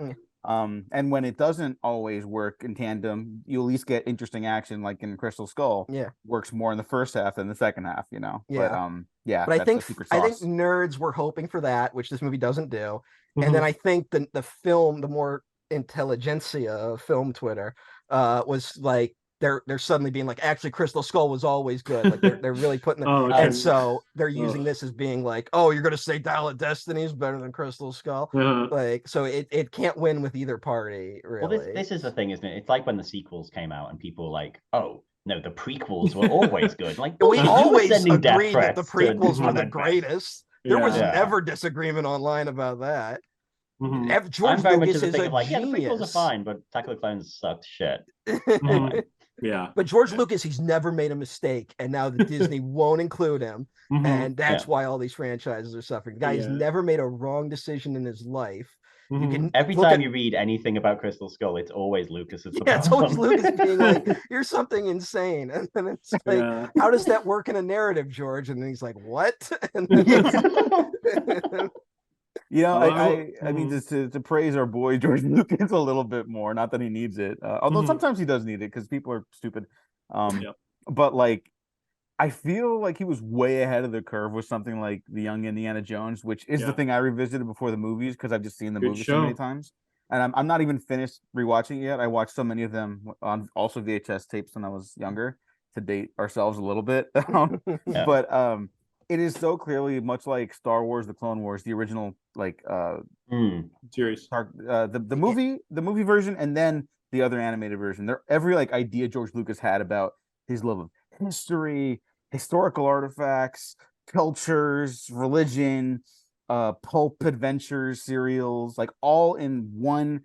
and when it doesn't always work in tandem, you at least get interesting action, like in Crystal Skull. Yeah. Works more in the first half than the second half, Yeah. yeah. But I That's think the secret I think sauce. nerds were hoping for that, which this movie doesn't do. Mhm. And then I think the film, the more intelligentsia of film Twitter, was like they're suddenly being like, actually, Crystal Skull was always good. Like they're really putting the, Oh, okay. and so they're using Ugh. this as being like, oh, you're gonna say Dial of Destiny is better than Crystal Skull. Uh-huh. Like, so it can't win with either party, Well, really. this is the thing, isn't it? It's like when the sequels came out and people were like, oh, no, the prequels were always good. Like, We bullshit, you were always sending death agreed that the threats to prequels were the Ahmed Best. greatest. There was Yeah. never disagreement online about that. Mhm. George I'm very much Lucas of the is thing a of like, yeah, the prequels are genius. fine, but Attack of the Clones sucked shit. Mhm. Anyway. Yeah. But George Lucas, he's never made a mistake, and now the Disney won't include him, Mhm. and that's Yeah. why all these franchises are suffering. The guy has Yeah. never made a wrong decision in his life. You Mhm. can Every look time at, you read anything about Crystal Skull, it's always Lucas's yeah, it's always problem. Lucas being like, "You're something insane,and then it's like, Yeah. how does that work in a narrative, George?" And then he's like, "What?" And then I mean, just to praise our boy George Lucas a little bit more. Not that he needs it, although Mhm. sometimes he does need it because people are stupid. Yep. But like, I feel like he was way ahead of the curve with something like The Young Indiana Jones, which is the Yeah. thing I revisited before the movies because I've just seen the Good movies so many show. times, and I'm not even finished rewatching it yet. I watched so many of them on also VHS tapes when I was younger to date ourselves a little bit. Yeah. But it is so clearly much like Star Wars: The Clone Wars, the original like Series. the movie version, and then the other animated version. There every like idea George Lucas had about his love of history, historical artifacts, cultures, religion, pulp adventures, serials, like all in one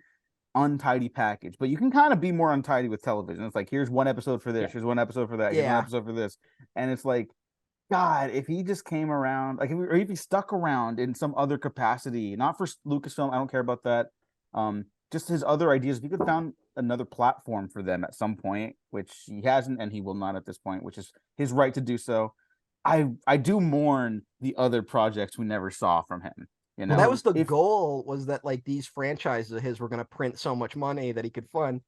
untidy package. But you can kind of be more untidy with television. It's like here's one episode for this, Yeah. here's one episode for that, here's one Yeah. episode for this, and it's like, God, if he just came around, like, or if he stuck around in some other capacity, not for Lucasfilm, I don't care about that. Just his other ideas. If he could found another platform for them at some point, which he hasn't, and he will not at this point, which is his right to do so. I do mourn the other projects we never saw from him. Well, that was the If- goal, was that like these franchises of his were going to print so much money that he could fund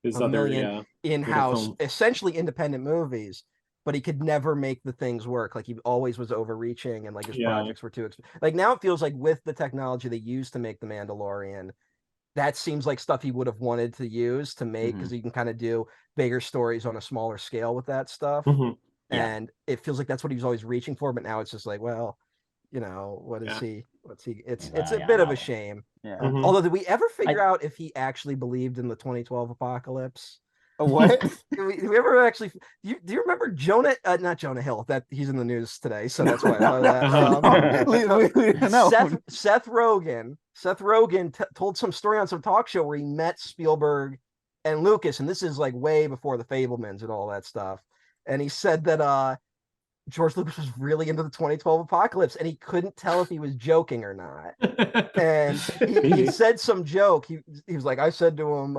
His a other, million in-house, film. essentially independent movies, but he could never make the things work. Like, he always was overreaching, and like his Yeah. projects were too like, now it feels like with the technology they used to make The Mandalorian, that seems like stuff he would have wanted to use to make, because you can kind of do bigger stories on a smaller scale with that stuff. Mhm. Yeah. And it feels like that's what he was always reaching for, but now it's just like, well, what is Yeah. he? What's he? It's Yeah, a bit of no. a shame. Yeah. Mhm. Although, did we ever figure out if he actually believed in the 2012 apocalypse? What? Do we ever actually? Do you remember Jonah? Not Jonah Hill. That he's in the news today, so that's why I thought of that. No. Seth Rogen. Seth Rogen told some story on some talk show where he met Spielberg and Lucas, and this is like way before the Fablemans and all that stuff. And he said that George Lucas was really into the 2012 apocalypse, and he couldn't tell if he was joking or not. And he Maybe. said some joke. He was like, I said to him,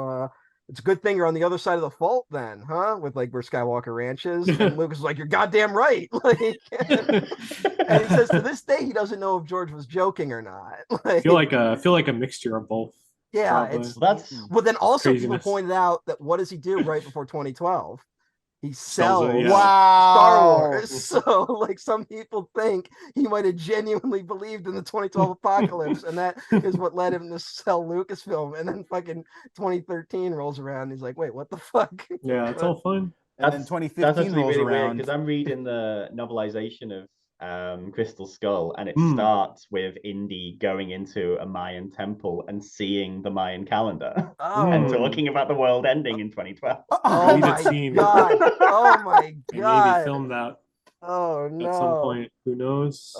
it's a good thing you're on the other side of the fault then, huh? With like where Skywalker Ranch is. And Lucas was like, you're goddamn right. Like, and he says to this day he doesn't know if George was joking or not. I feel like a mixture of both. Yeah, probably. it's That's well. Then also people Craziness. pointed out that what does he do right before 2012? He Sells sells it, yeah. Star Wow. Wars. So like some people think he might have genuinely believed in the 2012 apocalypse, and that is what led him to sell Lucasfilm. And then fucking 2013 rolls around, and he's like, wait, what the fuck? Yeah, it's all fun. And then that's 2015 actually rolls really weird around. because I'm reading the novelization of Crystal Skull, and it Hmm. starts with Indy going into a Mayan temple and seeing the Mayan calendar Oh, and Hmm. talking about the world ending in 2012. oh Need a my scene. god. Oh my And maybe god. film that Oh at some no. point. Who knows?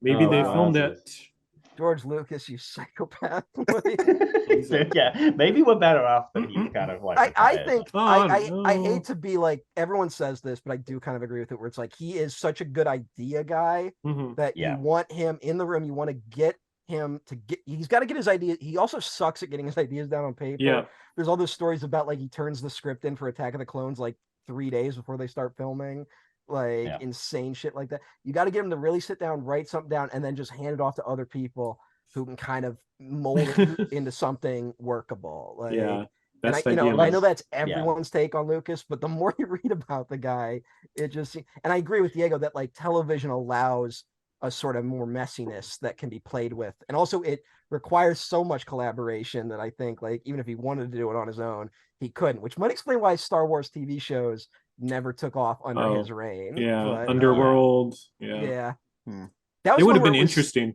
Maybe Oh, they wow. filmed it. George Lucas, you psychopath. So, yeah, maybe we're better off that he's kind of like I retired. think Oh, I no. hate to be like everyone says this, but I do kind of agree with it. Where it's like he is such a good idea guy Mhm. that Yeah. you want him in the room. You want to get him to get. He's got to get his ideas. He also sucks at getting his ideas down on paper. Yeah. There's all those stories about like he turns the script in for Attack of the Clones like 3 days before they start filming. Like Yeah. insane shit like that. You got to get him to really sit down, write something down, and then just hand it off to other people who can kind of mold it into something workable. Like, Yeah. and Best I, you idea. know, I know was- that's everyone's take on Lucas, but the more you read about the guy, it just, and I agree with Diego that like television allows a sort of more messiness that can be played with. And also it requires so much collaboration that I think like, even if he wanted to do it on his own, he couldn't, which might explain why Star Wars TV shows never took off under Oh, his reign. Yeah. But, Underworld. Yeah. yeah. Hmm. That was It would one have where been it was- interesting.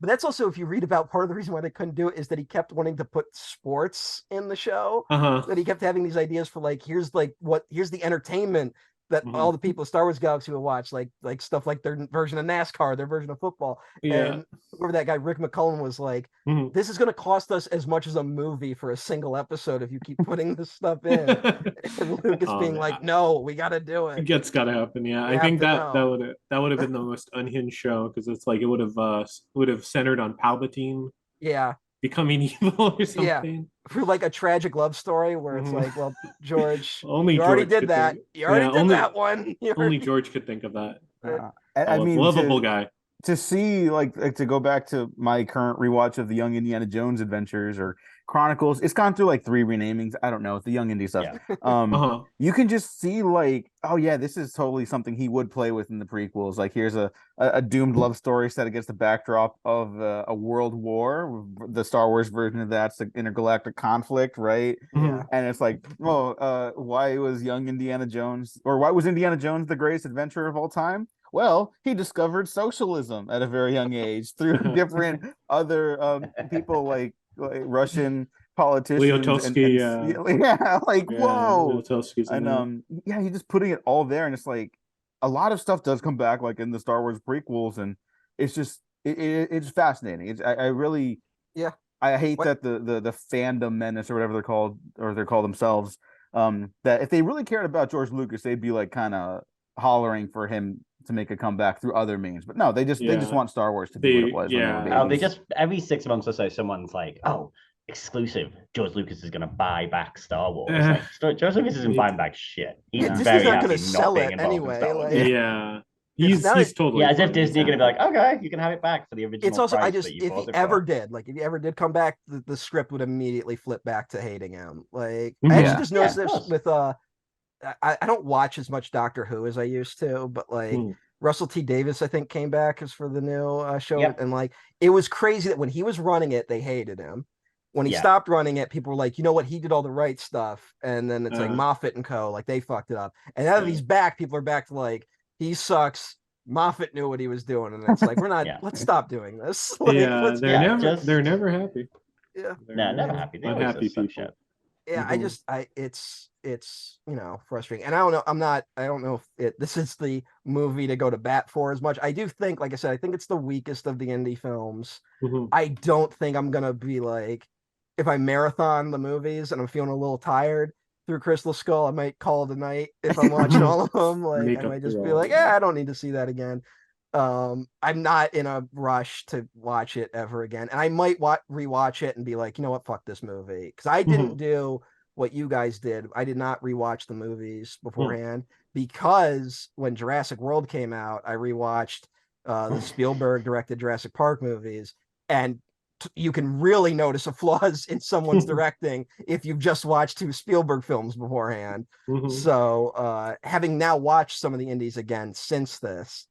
But that's also, if you read about part of the reason why they couldn't do it is that he kept wanting to put sports in the show. Uh-huh. That he kept having these ideas for like, here's the entertainment that Mhm. all the people of Star Wars Galaxy will watch, like stuff like their version of NASCAR, their version of football. Yeah. And whoever that guy Rick McCullen was like, Mhm. this is going to cost us as much as a movie for a single episode if you keep putting this stuff in. And Lucas Oh, being man. like, no, we got to do It it. gets gotta happen. Yeah, We I think have to that would have been the most unhinged show because it's like it would have centered on Palpatine Yeah. becoming evil or Yeah. something. For like a tragic love story where it's Mhm. like, well, George, Only you already George did could that. think- You already yeah, did only- that one. You Only already- George could think of that. I mean, Lovable to, guy. to see like to go back to my current rewatch of the Young Indiana Jones Adventures or Chronicles, it's gone through like 3 renamings. I don't know, with the Young Indy stuff. Yeah. Uh-huh. You can just see like, oh yeah, this is totally something he would play with in the prequels. Like here's a doomed love story set against the backdrop of a world war. The Star Wars version of that's the intergalactic conflict, right? Yeah. And it's like, well, why was young Indiana Jones, or why was Indiana Jones the greatest adventurer of all time? Well, he discovered socialism at a very young age through different other people like Russian politicians. Liotowski, yeah, like Yeah, whoa. Liotowski's in And that. yeah, he's just putting it all there, and it's like a lot of stuff does come back, like in the Star Wars prequels, and it's just it's fascinating. I really Yeah. I hate What- that the fandom menace or whatever they're called themselves. That if they really cared about George Lucas, they'd be like kind of hollering for him to make a comeback through other means. But no, they just Yeah. want Star Wars to be what it was when they were Yeah. Oh, they babies. just every 6 months or so, someone's like, "Oh, exclusive! George Lucas is going to buy back Star Wars." Like, George Lucas isn't buying back shit. He's Yeah, Disney's very not happy gonna not sell being it involved anyway, in Star Wars. like- Yeah. It's not- He's totally Yeah, as if fine. Disney are going to be like, "Okay, you can have it back for the original." It's also, I price just, that you if bought he it ever for." did, like if he ever did come back, the script would immediately flip back to hating him. Like Mhm. I actually Yeah. just noticed Yeah, of this course. with I don't watch as much Doctor Who as I used to, but like Hmm. Russell T Davis I think came back as for the new show, Yep. and like it was crazy that when he was running it, they hated him. When he Yeah. stopped running it, people were like, you know what, he did all the right stuff, and then it's like Uh. Moffat and Co. Like they fucked it up, and now that he's back, people are back to like he sucks. Moffat knew what he was doing, and it's like we're not. Yeah. Let's stop doing this. Like, Yeah, let's they're Yeah, never just- they're never happy. Yeah. They're No, never happy. They always unhappy just suck people. shit. Yeah, Mhm. it's frustrating, and I don't know. I don't know if this is the movie to go to bat for as much. I do think, like I said, I think it's the weakest of the indie films. Mhm. I don't think I'm gonna be like, if I marathon the movies and I'm feeling a little tired through Crystal Skull, I might call it a night if I'm watching all of them. Like Make I up might just through be all like, of them. yeah, I don't need to see that again. I'm not in a rush to watch it ever again, and I might rewatch it and be like, you know what, fuck this movie, because I didn't do what you guys did. I did not rewatch the movies beforehand because when Jurassic World came out, I rewatched the Spielberg directed Jurassic Park movies, and you can really notice a flaws in someone's directing if you've just watched 2 Spielberg films beforehand. So having now watched some of the indies again since this,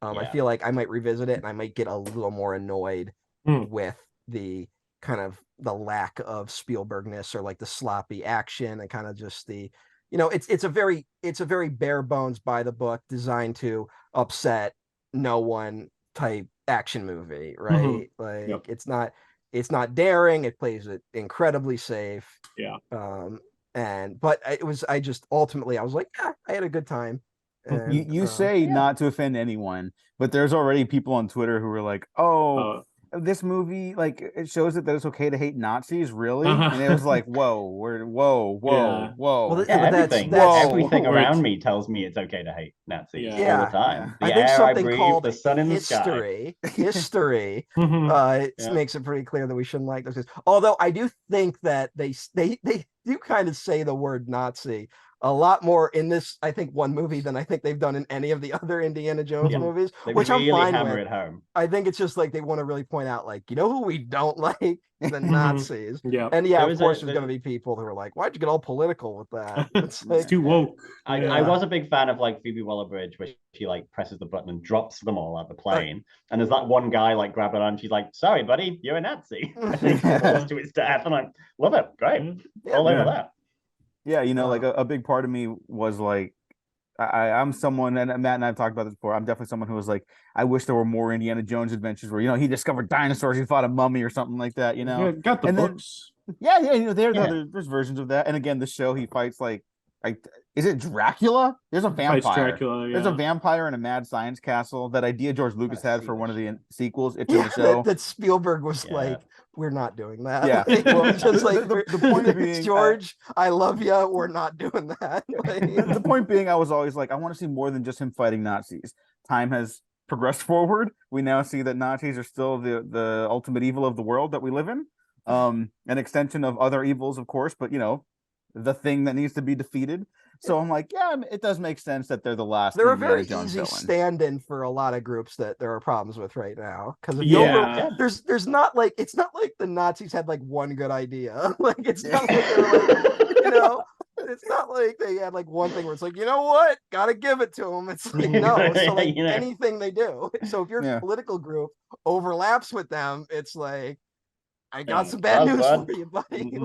I feel like I might revisit it and I might get a little more annoyed with the kind of the lack of Spielbergness or like the sloppy action and kind of just the, it's a very bare bones by the book designed to upset no one type action movie, right? Like it's not daring, it plays it incredibly safe. Yeah. But I just ultimately I was like, yeah, I had a good time. And, you say not to offend anyone, but there's already people on Twitter who are like, "Oh, this movie, like, it shows that it's okay to hate Nazis, really?" And it was like, "Whoa, whoa." Well, everything that's around me tells me it's okay to hate Nazis all the time. The I think air something I breathe, called the sun in the sky. history makes it pretty clear that we shouldn't like those guys. Although I do think that they do kind of say the word Nazi a lot more in this, I think, one movie than I think they've done in any of the other Indiana Jones movies, which really I'm fine hammer with. it home. I think it's just like they want to really point out, like, you know who we don't like? The Nazis. Yeah. And of course, there's going to be people who are like, why'd you get all political with that? It's like, too woke. I was a big fan of like Phoebe Waller-Bridge, where she like presses the button and drops them all out the plane. And there's that one guy like grabbing her and she's like, "Sorry, buddy, you're a Nazi." And he falls to his death. And I'm love it, great, all over that. Yeah, like a big part of me was like, I'm someone, and Matt and I've talked about this before. I'm definitely someone who was like, I wish there were more Indiana Jones adventures where he discovered dinosaurs, he fought a mummy or something like that. Yeah, got the books. Then, there's versions of that. And again, the show he fights like is it Dracula? There's a vampire. Dracula, yeah. There's a vampire in a mad science castle. That idea George Lucas had for one of the sequels. It's in the show. That Spielberg was like, we're not doing that. Yeah. Like, well, just like the point being, George, I love you. We're not doing that. The point being, I was always like, I want to see more than just him fighting Nazis. Time has progressed forward. We now see that Nazis are still the ultimate evil of the world that we live in. An extension of other evils, of course, but the thing that needs to be defeated. So I'm like, yeah, it does make sense that they're the last. They're a very easy stand-in for a lot of groups that there are problems with right now. Because there's not like, it's not like the Nazis had like one good idea. Like it's not like they're like, it's not like they had like one thing where it's like, you know what, gotta give it to them. It's like, no, so like anything they do. So if your political group overlaps with them, it's like, I got some bad news for you, buddy.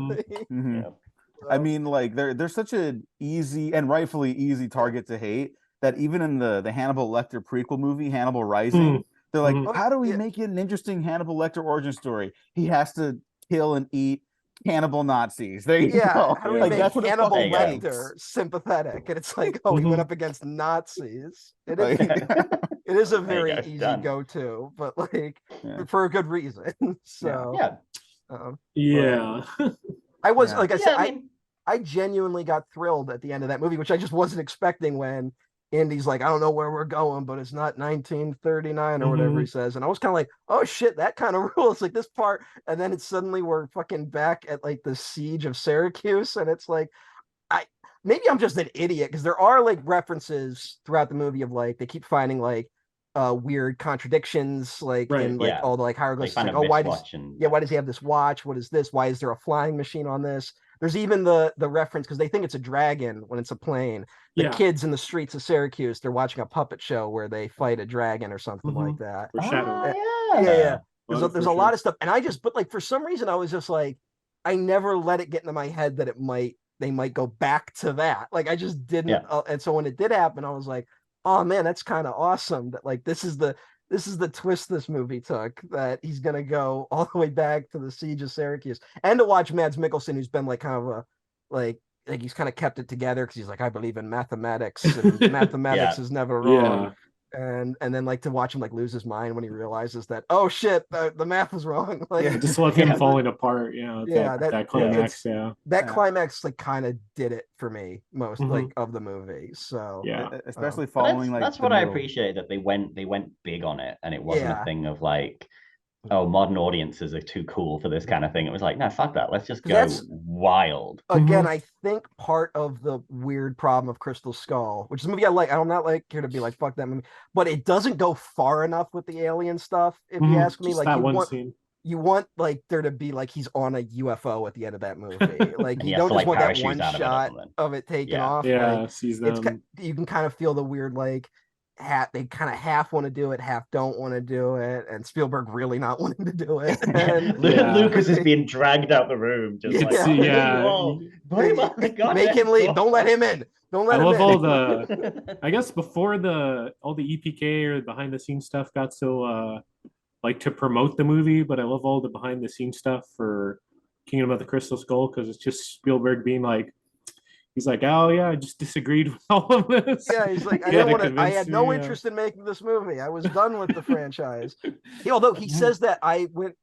I mean, like they're such an easy and rightfully easy target to hate that even in the Hannibal Lecter prequel movie, Hannibal Rising, they're like, how do we make it an interesting Hannibal Lecter origin story? He has to kill and eat cannibal Nazis. There you go. How do we make Hannibal Lecter sympathetic? And it's like, he went up against Nazis. It is a very easy go-to, but like for a good reason. So I was like I said, I genuinely got thrilled at the end of that movie, which I just wasn't expecting when Indy's like, I don't know where we're going, but it's not 1939 or whatever he says. And I was kind of like, oh shit, that kind of rules, like this part. And then it's suddenly we're fucking back at like the siege of Syracuse. And it's like, maybe I'm just an idiot because there are like references throughout the movie of like, they keep finding like weird contradictions, like in like all the like hieroglyphs. Like, why does he have this watch? What is this? Why is there a flying machine on this? There's even the reference because they think it's a dragon when it's a plane. The kids in the streets of Syracuse, they're watching a puppet show where they fight a dragon or something like that. There's a lot of stuff, and but like for some reason I was just like, I never let it get into my head that they might go back to that. Like I just didn't, and so when it did happen, I was like, oh man, that's kind of awesome. That like this is the twist this movie took, that he's gonna go all the way back to the siege of Syracuse, and to watch Mads Mikkelsen, who's been like kind of a like he's kind of kept it together because he's like, I believe in mathematics and mathematics is never wrong. and then like to watch him like lose his mind when he realizes that, oh shit, the math was wrong. Like, Yeah. Just love him Yeah. falling apart. Yeah, Yeah, that climax. Yeah, that Yeah. climax like kind of did it for me most Mhm. like of the movie. So yeah. Especially But following like that's the what I middle. appreciate, that they went big on it, and it wasn't a Yeah. thing of like, oh, modern audiences are too cool for this kind of thing. It was like, no, fuck that. Let's just 'Cause go that's- wild. Again, Mhm. I think part of the weird problem of Crystal Skull, which is a movie I like, I'm not like here to be like fuck that movie, but it doesn't go far enough with the alien stuff. If you Mhm. ask me, Just like that one scene. you want like there to be like he's on a UFO at the end of that movie. Like And you he has don't to, just like, want that parachute one out of it or shot something. of it taken Yeah. off. Yeah, Like sees it's them. you can kind of feel the weird like they kind of half want to do it, half don't want to do it, and Spielberg really not wanting to do it. And Yeah. Lucas is being dragged out the room, just Yeah. like, See, yeah, whoa, put him on the goddamn make him leave. door. Don't let him in. Don't let I him love in. all the. I guess before all the EPK or behind the scenes stuff got so like to promote the movie, but I love all the behind the scenes stuff for Kingdom of the Crystal Skull, because it's just Spielberg being like, he's like, oh yeah, I just disagreed with all of this. Yeah, he's like, I He had didn't to want to. I convince had no me, interest in making this movie. I was done with the franchise. Although he says that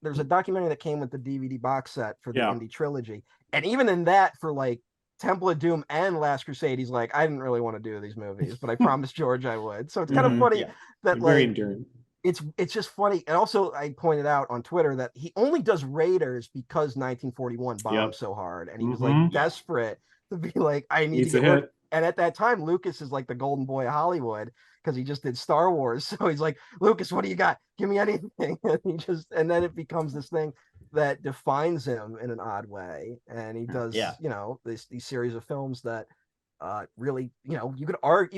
there's a documentary that came with the DVD box set for the Yeah. Indy trilogy, and even in that, for like Temple of Doom and Last Crusade, he's like, I didn't really want to do these movies, but I promised George I would. So it's kind of Mhm. funny Yeah. that Very like enduring. it's just funny. And also, I pointed out on Twitter that he only does Raiders because 1941 bombed Yep. so hard, and he was Mhm. like desperate to be like, I need Needs to a get work. hit. And at that time, Lucas is like the golden boy of Hollywood because he just did Star Wars. So he's like, Lucas, what do you got? Give me anything. And then it becomes this thing that defines him in an odd way. And he does, Yeah. these series of films that really, you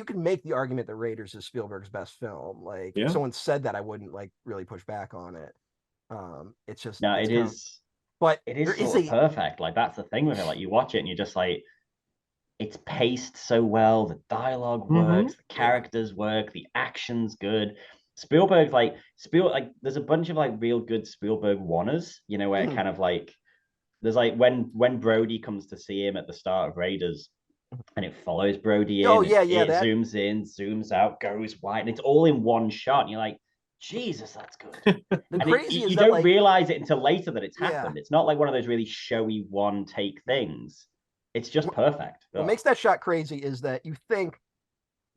could make the argument that Raiders is Spielberg's best film. Like Yeah. if someone said that, I wouldn't like really push back on it. It's just No, it's it kind of, is. but It is there is sort of a perfect. Like, that's the thing with it. Like, you watch it and you're just like, it's paced so well. The dialogue works, the characters work, the action's good. Spielberg's like there's a bunch of like real good Spielberg wanners, where it Mhm. kind of like there's like when Brody comes to see him at the start of Raiders, and it follows Brody in. Oh, yeah, it that zooms in, zooms out, goes wide, and it's all in one shot. And you're like, Jesus, that's good. the And crazy you is that don't like realize it until later that it's Yeah. happened. It's not like one of those really showy one take things. It's just perfect. what makes that shot crazy is that you think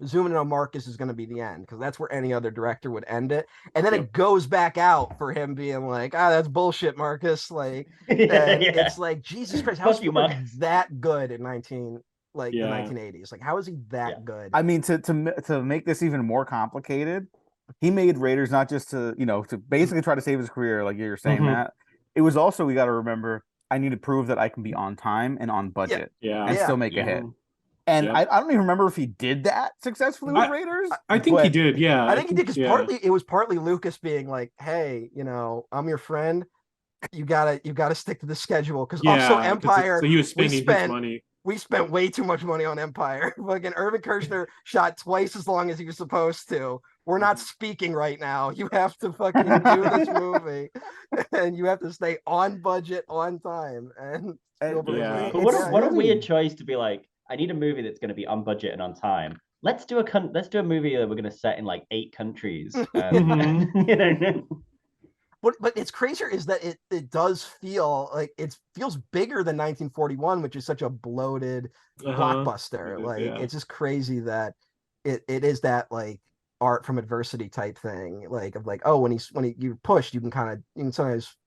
zooming in on Marcus is going to be the end because that's where any other director would end it, and then Yep. it goes back out for him being like, that's bullshit, Marcus. Like, Yeah, and yeah. it's like, Jesus Christ, how is Fuck you, Spielberg Marcus. that good in the Yeah. 1980s? Like, how is he that Yeah. good? I mean, to make this even more complicated, he made Raiders not just to basically try to save his career, like you were saying, Mhm. Matt. It was also, we got to remember, I need to prove that I can be on time and on budget Yeah. and Yeah. still make a hit. Mhm. And Yep. I don't even remember if he did that successfully with Raiders. I think he but did. Yeah. I think he did because yeah. partly it was partly Lucas being like, "Hey, I'm your friend. You gotta stick to the schedule." Because also 'cause Empire, so he was spending his spent- money. we spent way too much money on Empire. Fucking Irvin Kershner shot twice as long as he was supposed to. We're not speaking right now. You have to fucking do this movie, and you have to stay on budget, on time. And Spielberg's Yeah. like, But what It's a really- weird choice to be like, I need a movie that's going to be on budget and on time. Let's do a movie that we're going to set in like 8 countries. But it's crazier is that it does feel like it feels bigger than 1941, which is such a bloated blockbuster. It is, Like yeah. it's just crazy that it is that like art from adversity type thing. Like of like, oh, when you're pushed, you can sometimes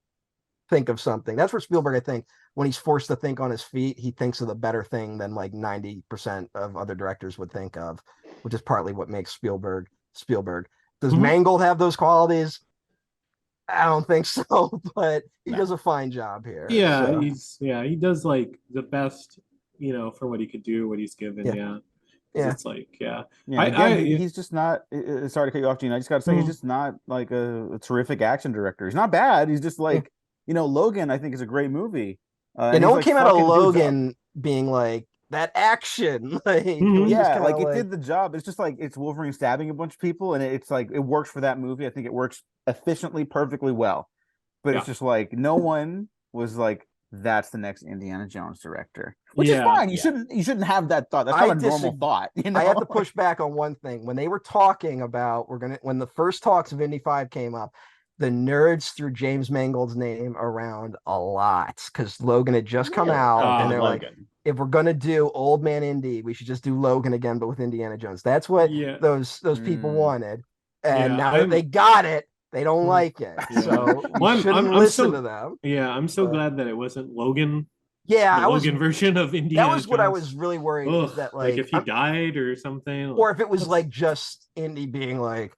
think of something. That's where Spielberg, I think, when he's forced to think on his feet, he thinks of the better thing than like 90% of other directors would think of, which is partly what makes Spielberg. Does Mhm. Mangold have those qualities? I don't think so, but he No. does a fine job here. Yeah, so. he does like the best, for what he could do, what he's given. Yeah. Yeah. Yeah. It's like, yeah. Yeah, again, he's just not. Sorry to cut you off, Gene. I just got to say, he's just not like a terrific action director. He's not bad. He's just like, Logan, I think, is a great movie. And no one came out of fucking dudes up. Logan being like that action. Like, it was just Yeah, kinda like it did the job. It's just like it's Wolverine stabbing a bunch of people, and it's like it works for that movie. I think it works efficiently, perfectly well. But it's just like no one was like that's the next Indiana Jones director, which is Yeah. fine. You Yeah. shouldn't have that thought. That's I not a normal disagree. thought. You know? I have to push back on one thing. When they were talking about when the first talks of Indy 5 came up, the nerds threw James Mangold's name around a lot because Logan had just come Really? out, Oh, and they're like, Logan. if we're gonna do Old Man Indy, we should just do Logan again, but with Indiana Jones. That's what Yeah. those people wanted. And Yeah, now that they got it, they don't like it. Yeah. So we Well, shouldn't I'm listen so- to them. Yeah, I'm so But- glad that it wasn't Logan. Yeah, The I was. Logan version of Indiana That was what I Jones. was really worried Ugh, is that like if he I'm- died or something, or if it was that's- like just Indy being like,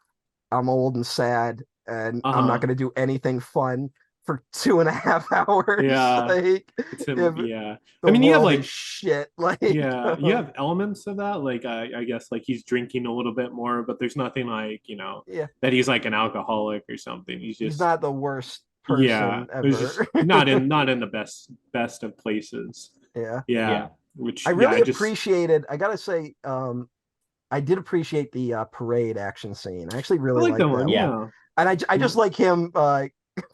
I'm old and sad and I'm Uh-huh. not going to do anything fun for 2.5 hours. Yeah. Like, it's him, if yeah. the I mean, you have world like is shit. Like, yeah, you have elements of that. Like I guess like he's drinking a little bit more, but there's nothing like yeah, that he's like an alcoholic or something. He's he's just not the worst person yeah, ever. it's just not in the best of places. Yeah. Yeah, which I really I just appreciated. I gotta say, I did appreciate the parade action scene. I actually I really like liked that that one. one. Yeah, And I just like him.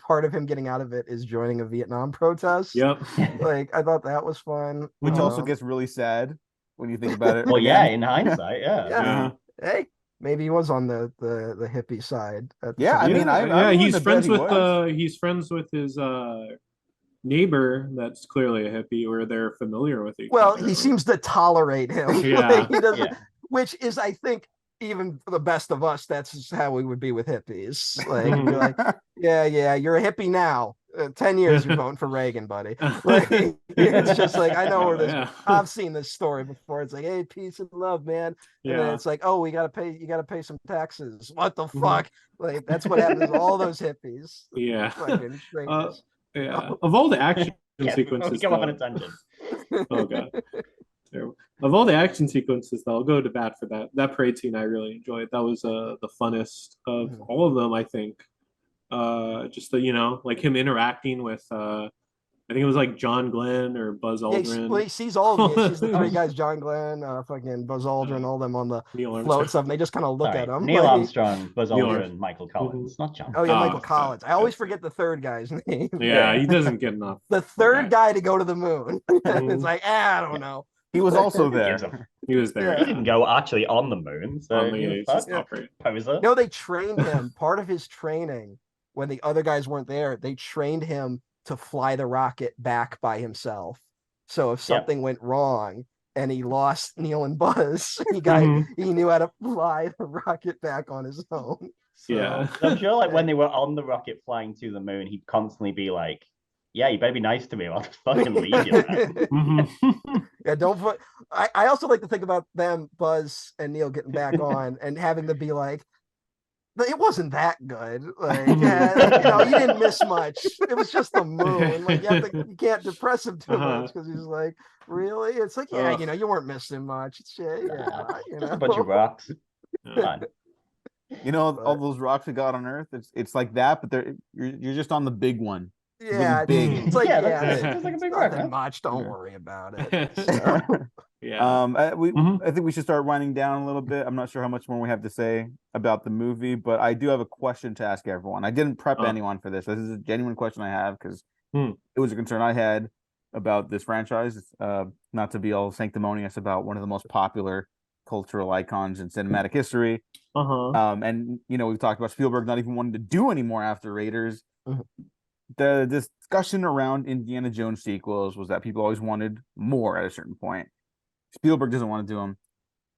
Part of him getting out of it is joining a Vietnam protest. yep. Like I thought that was fun. Which also Um, gets really sad when you think about it. Well, yeah, again. in hindsight, yeah. Yeah. Yeah. Hey, maybe he was on the hippie side. At the Yeah, I time. mean, I'm yeah, willing he's to bet friends he with was. he's friends with his neighbor that's clearly a hippie, or they're familiar with each Well, other. he seems to tolerate him. Yeah. Like, he doesn't, Yeah. which is, I think, even for the best of us, that's just how we would be with hippies. Like, be like, yeah, you're a hippie now. 10 years you're voting for Reagan, buddy. Like, it's just like, I know where this. Yeah. I've seen this story before. It's like, hey, peace and love, man. And then Yeah. it's like, oh, you gotta pay some taxes. What the Mhm. fuck? Like, that's what happens to all those hippies. Yeah. Fucking strangers. Yeah. Of all the action Yeah, sequences, go off on a though, tangent. oh god. Terrible. Of all the action sequences, though, I'll go to bat for that. That parade scene I really enjoyed. That was the funnest of Mhm. all of them, I think. Just the like him interacting with I think it was like John Glenn or Buzz Yeah, Aldrin. he sees all of them. He sees the three guys, John Glenn, fucking Buzz Aldrin, all them on the Neil float Armstrong. and stuff, and they just kind of look Sorry, at him. Neil like, Armstrong, Buzz Neil Aldrin, Armstrong. Michael Collins, not John. Oh yeah, Oh, Michael Collins. I always that's- forget the third guy's name. Yeah, he doesn't get enough. The third Okay. guy to go to the moon. Mhm. It's like, I don't know. He was also Who gives a there. He was there. Yeah. He didn't go actually on the moon, so On the who the it's fuck? just operate. Poser. No, they trained him. Part of his training, when the other guys weren't there, they trained him to fly the rocket back by himself. So if something went wrong and he lost Neil and Buzz, Mhm. he knew how to fly the rocket back on his own. So, Yeah. I'm sure, like when they were on the rocket flying to the moon, he'd constantly be like, "Yeah, you better be nice to me, or I'll just fucking leave you." There. Mhm. Yeah, don't put. I also like to think about them, Buzz and Neil, getting back on and having to be like, "But it wasn't that good. Like, you didn't miss much. It was just the moon. Like, you can't depress him too Uh-huh. much because he's like, really? It's like, yeah, Ugh. you weren't missing much. It's shit, yeah, Just a bunch of rocks. Yeah. Fine. You know, all But- those rocks we got on Earth. It's like that, but you're just on the big one. Yeah, big. it's like, Yeah, yeah, that's it's just like a big rock, nothing man. much. Don't Yeah. worry about it. So, Yeah. I think we should start winding down a little bit. I'm not sure how much more we have to say about the movie, but I do have a question to ask everyone. I didn't prep Oh. anyone for this. This is a genuine question I have because Hmm. it was a concern I had about this franchise. Not to be all sanctimonious about one of the most popular cultural icons in cinematic history. Uh-huh. And we've talked about Spielberg not even wanting to do anymore after Raiders. Mhm. The discussion around Indiana Jones sequels was that people always wanted more at a certain point. Spielberg doesn't want to do them.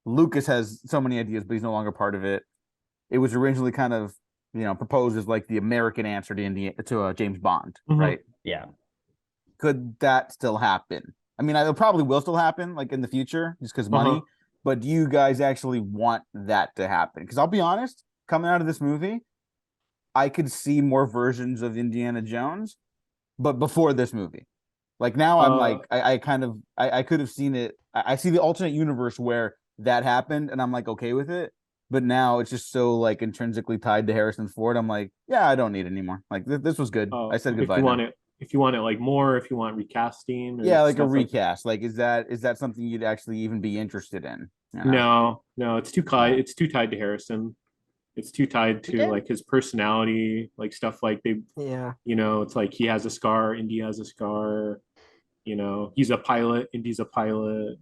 Lucas has so many ideas, but he's no longer part of it. It was originally kind of proposed as like the American answer to James Bond, Mhm. right? Yeah. Could that still happen? I mean, it probably will still happen, like in the future, just because money. Uh-huh. But do you guys actually want that to happen? Because I'll be honest, coming out of this movie, I could see more versions of Indiana Jones, but before this movie. Like now, I'm like, I could have seen it. I see the alternate universe where that happened, and I'm like okay with it. But now it's just so like intrinsically tied to Harrison Ford. I'm like, yeah, I don't need it anymore. Like this was good. I said goodbye. If you want it like more, if you want recasting, or Yeah, like a stuff recast. Like, is that something you'd actually even be interested in? You know? No, it's too tied. It's too tied to Harrison. It's too tied to Okay. like his personality, like stuff like they, yeah. it's like he has a scar, Indy has a scar. You know, he's a pilot. Indy's a pilot.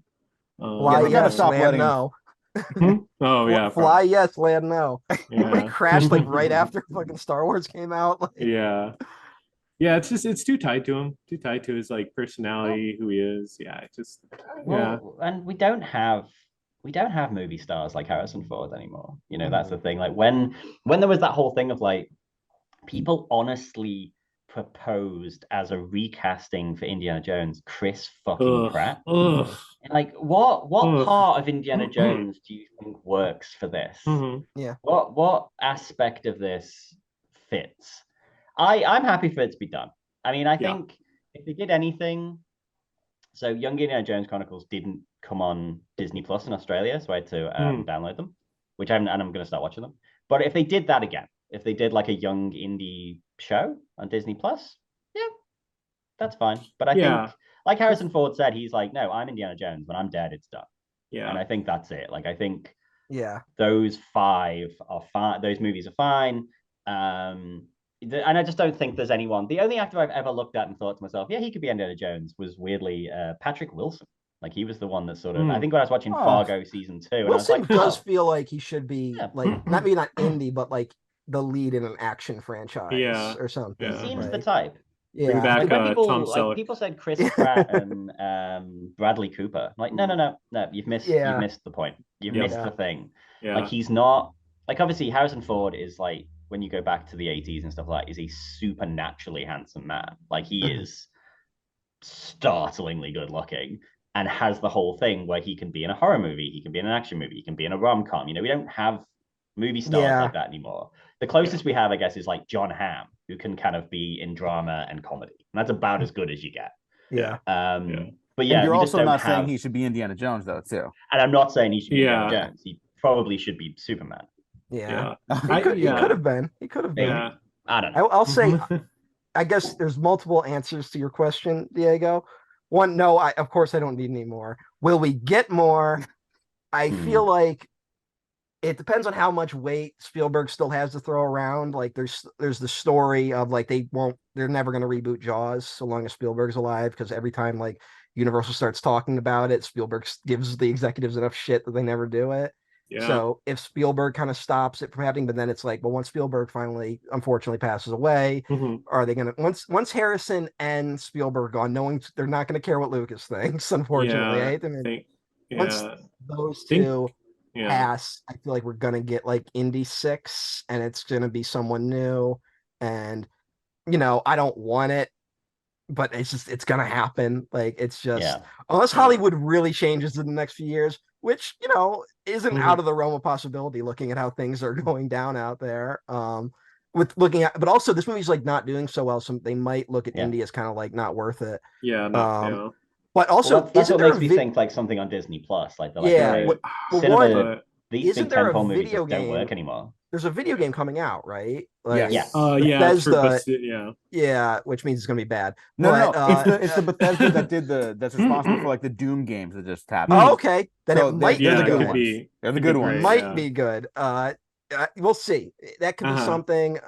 Fly, they gotta yes, stop land, letting- no. Oh yeah, Fly, yes, land, no. When he Yeah. crashed like right after fucking Star Wars came out. Like, Yeah. Yeah, it's too tied to him, too tied to his like personality, who he is. Yeah, it just yeah. Well, and we don't have movie stars like Harrison Ford anymore. You know, that's the thing. Like when there was that whole thing of like people honestly proposed as a recasting for Indiana Jones, Chris fucking Ugh, Pratt. ugh, Like what Ugh. part of Indiana Jones do you think works for this? Mhm. What aspect of this fits? I'm happy for it to be done. I mean, I Yeah. think if they did anything, so Young Indiana Jones Chronicles didn't come on Disney Plus in Australia, so I had to download them, which I'm going to start watching them. But if they did that again, if they did like a young indie show on Disney Plus, yeah, that's fine. But I Yeah. think, like Harrison Ford said, he's like, no, I'm Indiana Jones. When I'm dead, it's done. Yeah. And I think that's it. Like, I think yeah. those 5 are fine. Those movies are fine. And I just don't think there's anyone. The only actor I've ever looked at and thought to myself, yeah, he could be Indiana Jones, was weirdly Patrick Wilson. Like he was the one that sort of. I think when I was watching Fargo season 2, and I was Wilson like, does oh, feel like he should be Yeah. like not indie, but like the lead in an action franchise Yeah. or something. Yeah. he seems like, the type. yeah. back Like when Tom people Selleck. said Chris Pratt and Bradley Cooper, I'm like no, you've missed the point. You've Yep. missed the thing. Yeah. Like he's not like obviously Harrison Ford is like when you go back to the 80s and stuff like that, is a supernaturally handsome man. Like he is startlingly good looking and has the whole thing where he can be in a horror movie, he can be in an action movie, he can be in a rom-com. You know, we don't have movie stars like that anymore. The closest we have, I guess, is like John Hamm, who can kind of be in drama and comedy. And that's about as good as you get. Yeah. But yeah, and you're we just also don't not have... saying he should be Indiana Jones though, too. And I'm not saying he should be Yeah. Indiana Jones. He probably should be Superman. Yeah. Yeah. He could have been. He could have been. Yeah. I don't know. I'll say I guess there's multiple answers to your question, Diego. One, no, of course I don't need any more. Will we get more? I feel like it depends on how much weight Spielberg still has to throw around. Like there's the story of like they're never going to reboot Jaws so long as Spielberg's alive, because every time like Universal starts talking about it, Spielberg gives the executives enough shit that they never do it. Yeah. So if Spielberg kind of stops it from happening, but then it's like, well, once Spielberg finally unfortunately passes away, are they gonna once Harrison and Spielberg gone, knowing they're not gonna care what Lucas thinks, unfortunately. Yeah. I mean, once those two pass, I feel like we're gonna get like Indy 6 and it's gonna be someone new. And I don't want it, but it's gonna happen. Like it's just unless Hollywood really changes in the next few years, which isn't out of the realm of possibility looking at how things are going down out there. With looking at, but also this movie's like not doing so well, so they might look at Indy as kind of like not worth it. But also, that's what makes me think like something on Disney Plus, like these big tentpole movies just don't work anymore. There's a video game coming out, right? Like, yes. Yeah, which means it's gonna be bad. No. It's the Bethesda that's responsible for like the Doom games that just happened. Oh, okay. Then it might be they're the good good ones. ones. They're the good ones. Might be good. We'll see. That could be something.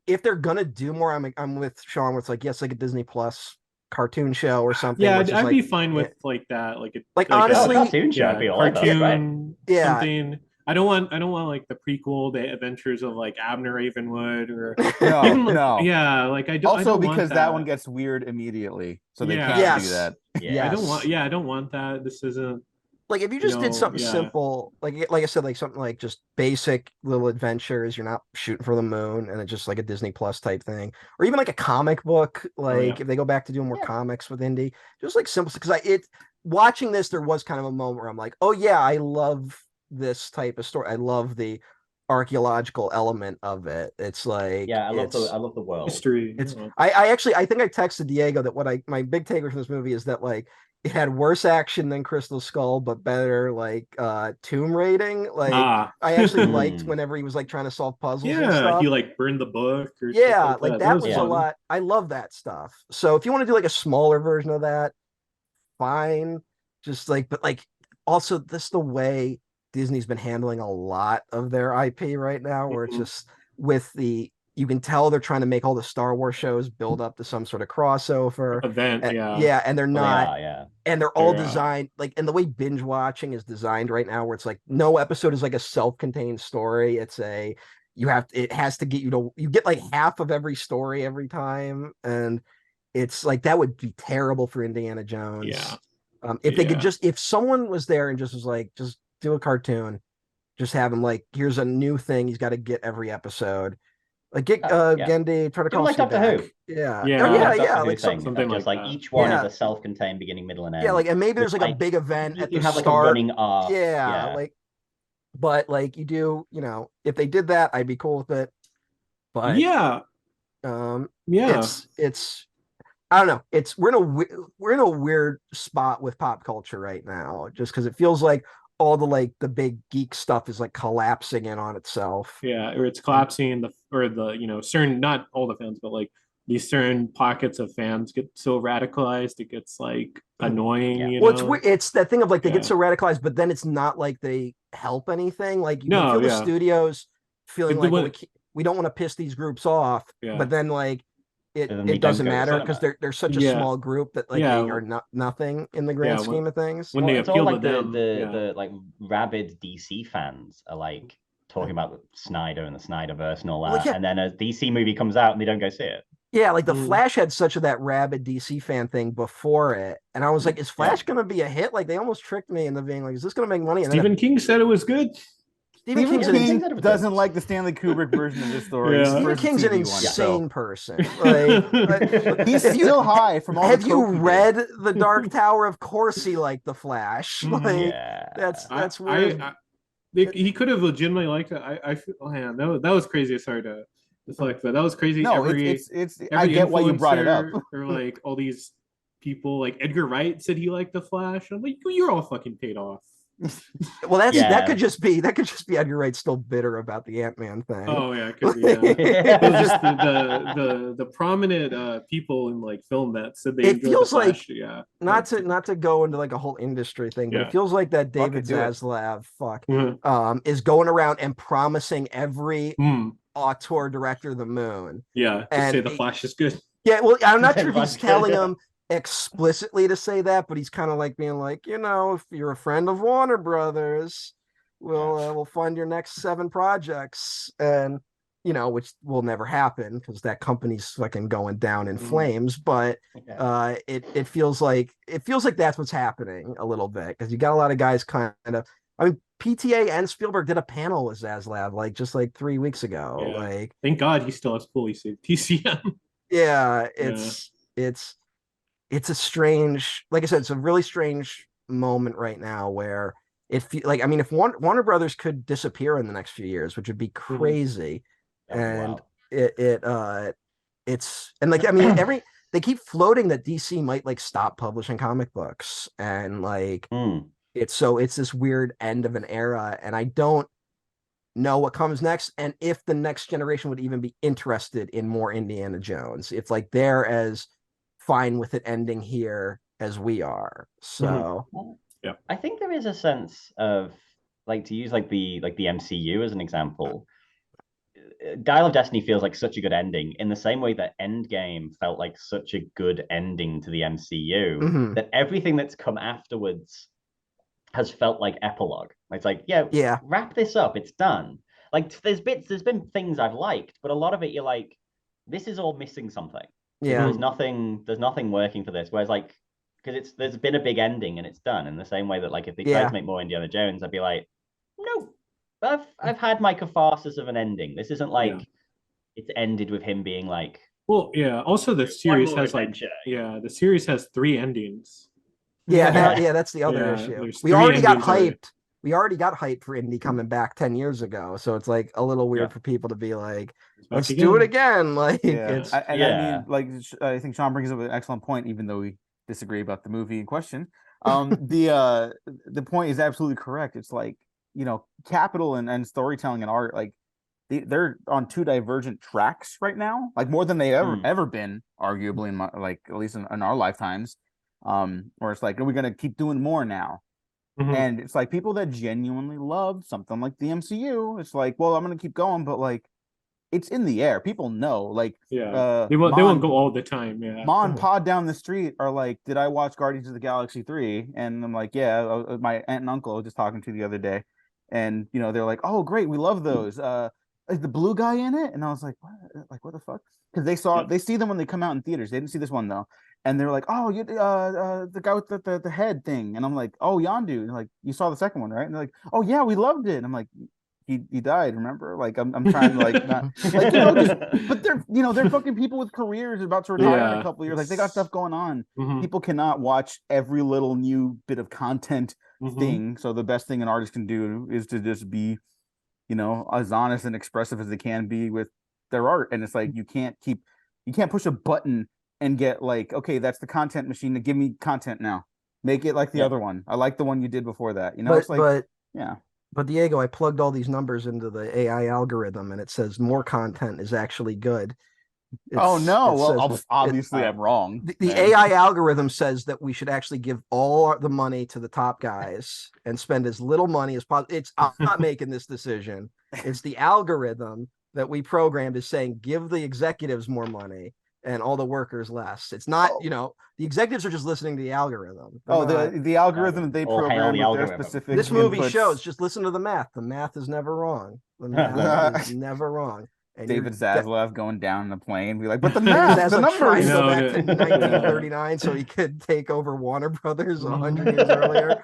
If they're gonna do more, I'm with Sean. Where it's like, yes, like a Disney Plus cartoon show or something. Yeah, I'd be fine with like that. Like honestly, a cartoon show. Cartoon, something. I don't want like the prequel, the adventures of like Abner Ravenwood, or no. Yeah, like I don't. Also, I don't because want that one gets weird immediately, so they can't do that. Yeah, I don't want that. This isn't. Like if you just did something simple, like I said, like something like just basic little adventures, you're not shooting for the moon, and it's just like a Disney Plus type thing, or even like a comic book, like if they go back to doing more comics with Indy, just like simple. Because watching this, there was kind of a moment where I'm like, oh yeah, I love this type of story. I love the archaeological element of it. It's like I love the world history. I think I texted Diego that my big takeaway from this movie is that like it had worse action than Crystal Skull, but better like tomb raiding. Like I actually liked whenever he was like trying to solve puzzles. And stuff. He like burned the book. Or like that was a lot. I love that stuff. So if you want to do like a smaller version of that, fine. Just like, but like also this the way Disney's been handling a lot of their IP right now, where it's just with the you can tell they're trying to make all the Star Wars shows build up to some sort of crossover event. Yeah. yeah, and they're Well, they not, are, yeah. and they're all They're, designed like, and the way binge watching is designed right now, where it's like no episode is like a self-contained story. It's a it has to get you get like half of every story every time, and it's like that would be terrible for Indiana Jones. Yeah. If they could just, if someone was there and just was like, just do a cartoon, just have him like, here's a new thing he's got to get every episode. Like get Yeah. Gendy Do like Tartakovsky Doctor back. Who. Yeah. Yeah. Oh, yeah, Doctor yeah. Who Like thing, something just like like that. each one Yeah. is a self-contained beginning, middle, and end. Yeah, like, and maybe there's with, like a big event at you the have like a start. running arc. Yeah, like, but like you do, if they did that, I'd be cool with it. But yeah. Yeah. it's I don't know. It's we're in a weird spot with pop culture right now, just because it feels like all the like the big geek stuff is like collapsing in on itself. Yeah, or it's collapsing the certain, not all the fans, but like these certain pockets of fans get so radicalized it gets like annoying. Yeah. Well, it's that thing of like they Yeah. get so radicalized, but then it's not like they help anything. Like you can No, feel the yeah. studios feeling But like, when- well, we don't want to piss these groups off, Yeah. but then like And then they it don't doesn't go to matter cinema. because they're such a Yeah. small group that like Yeah. they are not nothing in the grand Yeah, scheme of things. when they It's all appeal like to them, the like rabid DC fans are like talking about Snyder and the Snyderverse and all that, Well, yeah. and then a DC movie comes out and they don't go see it. Yeah, like the Mm. Flash had such of that rabid DC fan thing before it, and I was like, is Flash going to be a hit? Like they almost tricked me into being like, is this going to make money? And Stephen King said it was good. Stephen King's an King said it was doesn't good. like the Stanley Kubrick version of this story. Yeah. Stephen Versus King's an TV one, insane so. person. Like, He's have you- still high from all have the you coke he did. read The Dark Tower? Of course, he liked the Flash. Mhm. Like Yeah, that's weird. He could have legitimately liked it. I feel, man, that was crazy. Sorry to deflect, but that was crazy. No, every I get why you brought it up. influencer or like all these people, like Edgar Wright said he liked the Flash. I'm like, you're all fucking paid off. Well, that Yeah. could just be Edgar Wright still bitter about the Ant-Man thing. Oh yeah, it could be. Yeah. It was just It the prominent people in like film that said they It enjoyed feels the Flash. like- Yeah, not to go into like a whole industry thing, but Yeah. it feels like that Fuck David it, do it. Zaslav Mhm. is going around and promising every Mm, auteur director the moon. yeah. Just And say the it- Flash is good. Yeah, well, I'm not sure if he's Fuck. telling him explicitly to say that, but he's kind of like being like, if you're a friend of Warner Brothers, we'll fund your next 7 projects, and which will never happen because that company's fucking going down in Mhm. flames. But it feels like that's what's happening a little bit, because you got a lot of guys kind of. I mean, PTA and Spielberg did a panel with Zaslav like just like 3 weeks ago. Yeah. Like, Thank God he still has fully saved TCM. yeah, it's a strange, like I said, it's a really strange moment right now where like, I mean, if Warner Brothers could disappear in the next few years, which would be crazy, and it's, and like, I mean, they keep floating that DC might like stop publishing comic books, and like it's this weird end of an era, and I don't know what comes next, and if the next generation would even be interested in more Indiana Jones, if like they're as fine with it ending here as we are. So Yeah. I think there is a sense of, like, to use like the MCU as an example, Dial of Destiny feels like such a good ending, in the same way that Endgame felt like such a good ending to the MCU, Mhm. that everything that's come afterwards has felt like epilogue. It's like, yeah, wrap this up, it's done. Like, there's been things I've liked, but a lot of it you're like, this is all missing something. yeah, There's nothing working for this. Whereas like, because there's been a big ending and it's done, in the same way that like if they tried to make more Indiana Jones, I'd be like, no, I've had my catharsis of an ending. This isn't like it's ended with him being like, Well, yeah. Also, the series more has adventure. the series has 3 endings. that's the other Yeah, issue. there's We 3 already got endings already. hyped. We already got hyped for Indy coming back 10 years ago, so it's like a little weird Yeah. for people to be like, It's back let's do it again. Like, Yeah, it's I Yeah. mean, like I think Sean brings up an excellent point, even though we disagree about the movie in question. The point is absolutely correct. It's like, capital and storytelling and art, like they're on 2 divergent tracks right now, like more than they ever been, arguably, in like at least in our lifetimes. Where it's like, are we gonna keep doing more now? Mhm. And it's like people that genuinely love something like the MCU, it's like, well, I'm gonna keep going, but like, it's in the air. People know. Like, Yeah, they won't go all the time. Yeah, Ma and Pa down the street are like, "Did I watch Guardians of the Galaxy 3?" And I'm like, "Yeah." My aunt and uncle I was just talking to the other day, and they're like, "Oh, great, we love those. Is the blue guy in it?" And I was like, "What? Like, what the fuck?" Because they see them when they come out in theaters. They didn't see this one though, and they're like, "Oh, you the guy with the head thing," and I'm like, "Oh, Yondu." And like, "You saw the second one, right?" And they're like, "Oh yeah, we loved it." And I'm like, he died, remember? Like, I'm trying to like not like just, but they're fucking people with careers about to retire in a couple of years. Like, they got stuff going on. People cannot watch every little new bit of content thing. So the best thing an artist can do is to just be, as honest and expressive as they can be with their art. And it's like you can't push a button and get like, okay, that's the content machine to give me content now. Make it like the other one. I like the one you did before that. It's like, yeah. But Diego, I plugged all these numbers into the AI algorithm, and it says more content is actually good. Oh no! Well, obviously I'm wrong. The AI algorithm says that we should actually give all the money to the top guys and spend as little money as possible. I'm not making this decision. It's the algorithm that we programmed is saying give the executives more money and all the workers less. It's not, the executives are just listening to the algorithm. The algorithm that they program with their specific. This movie shows. Just listen to the math. The math is never wrong. The math is never wrong. And David Zaslav going down in a plane, be like, "But the math, the numbers." Trying to go back to 1939 so he could take over Warner Brothers 100 years earlier.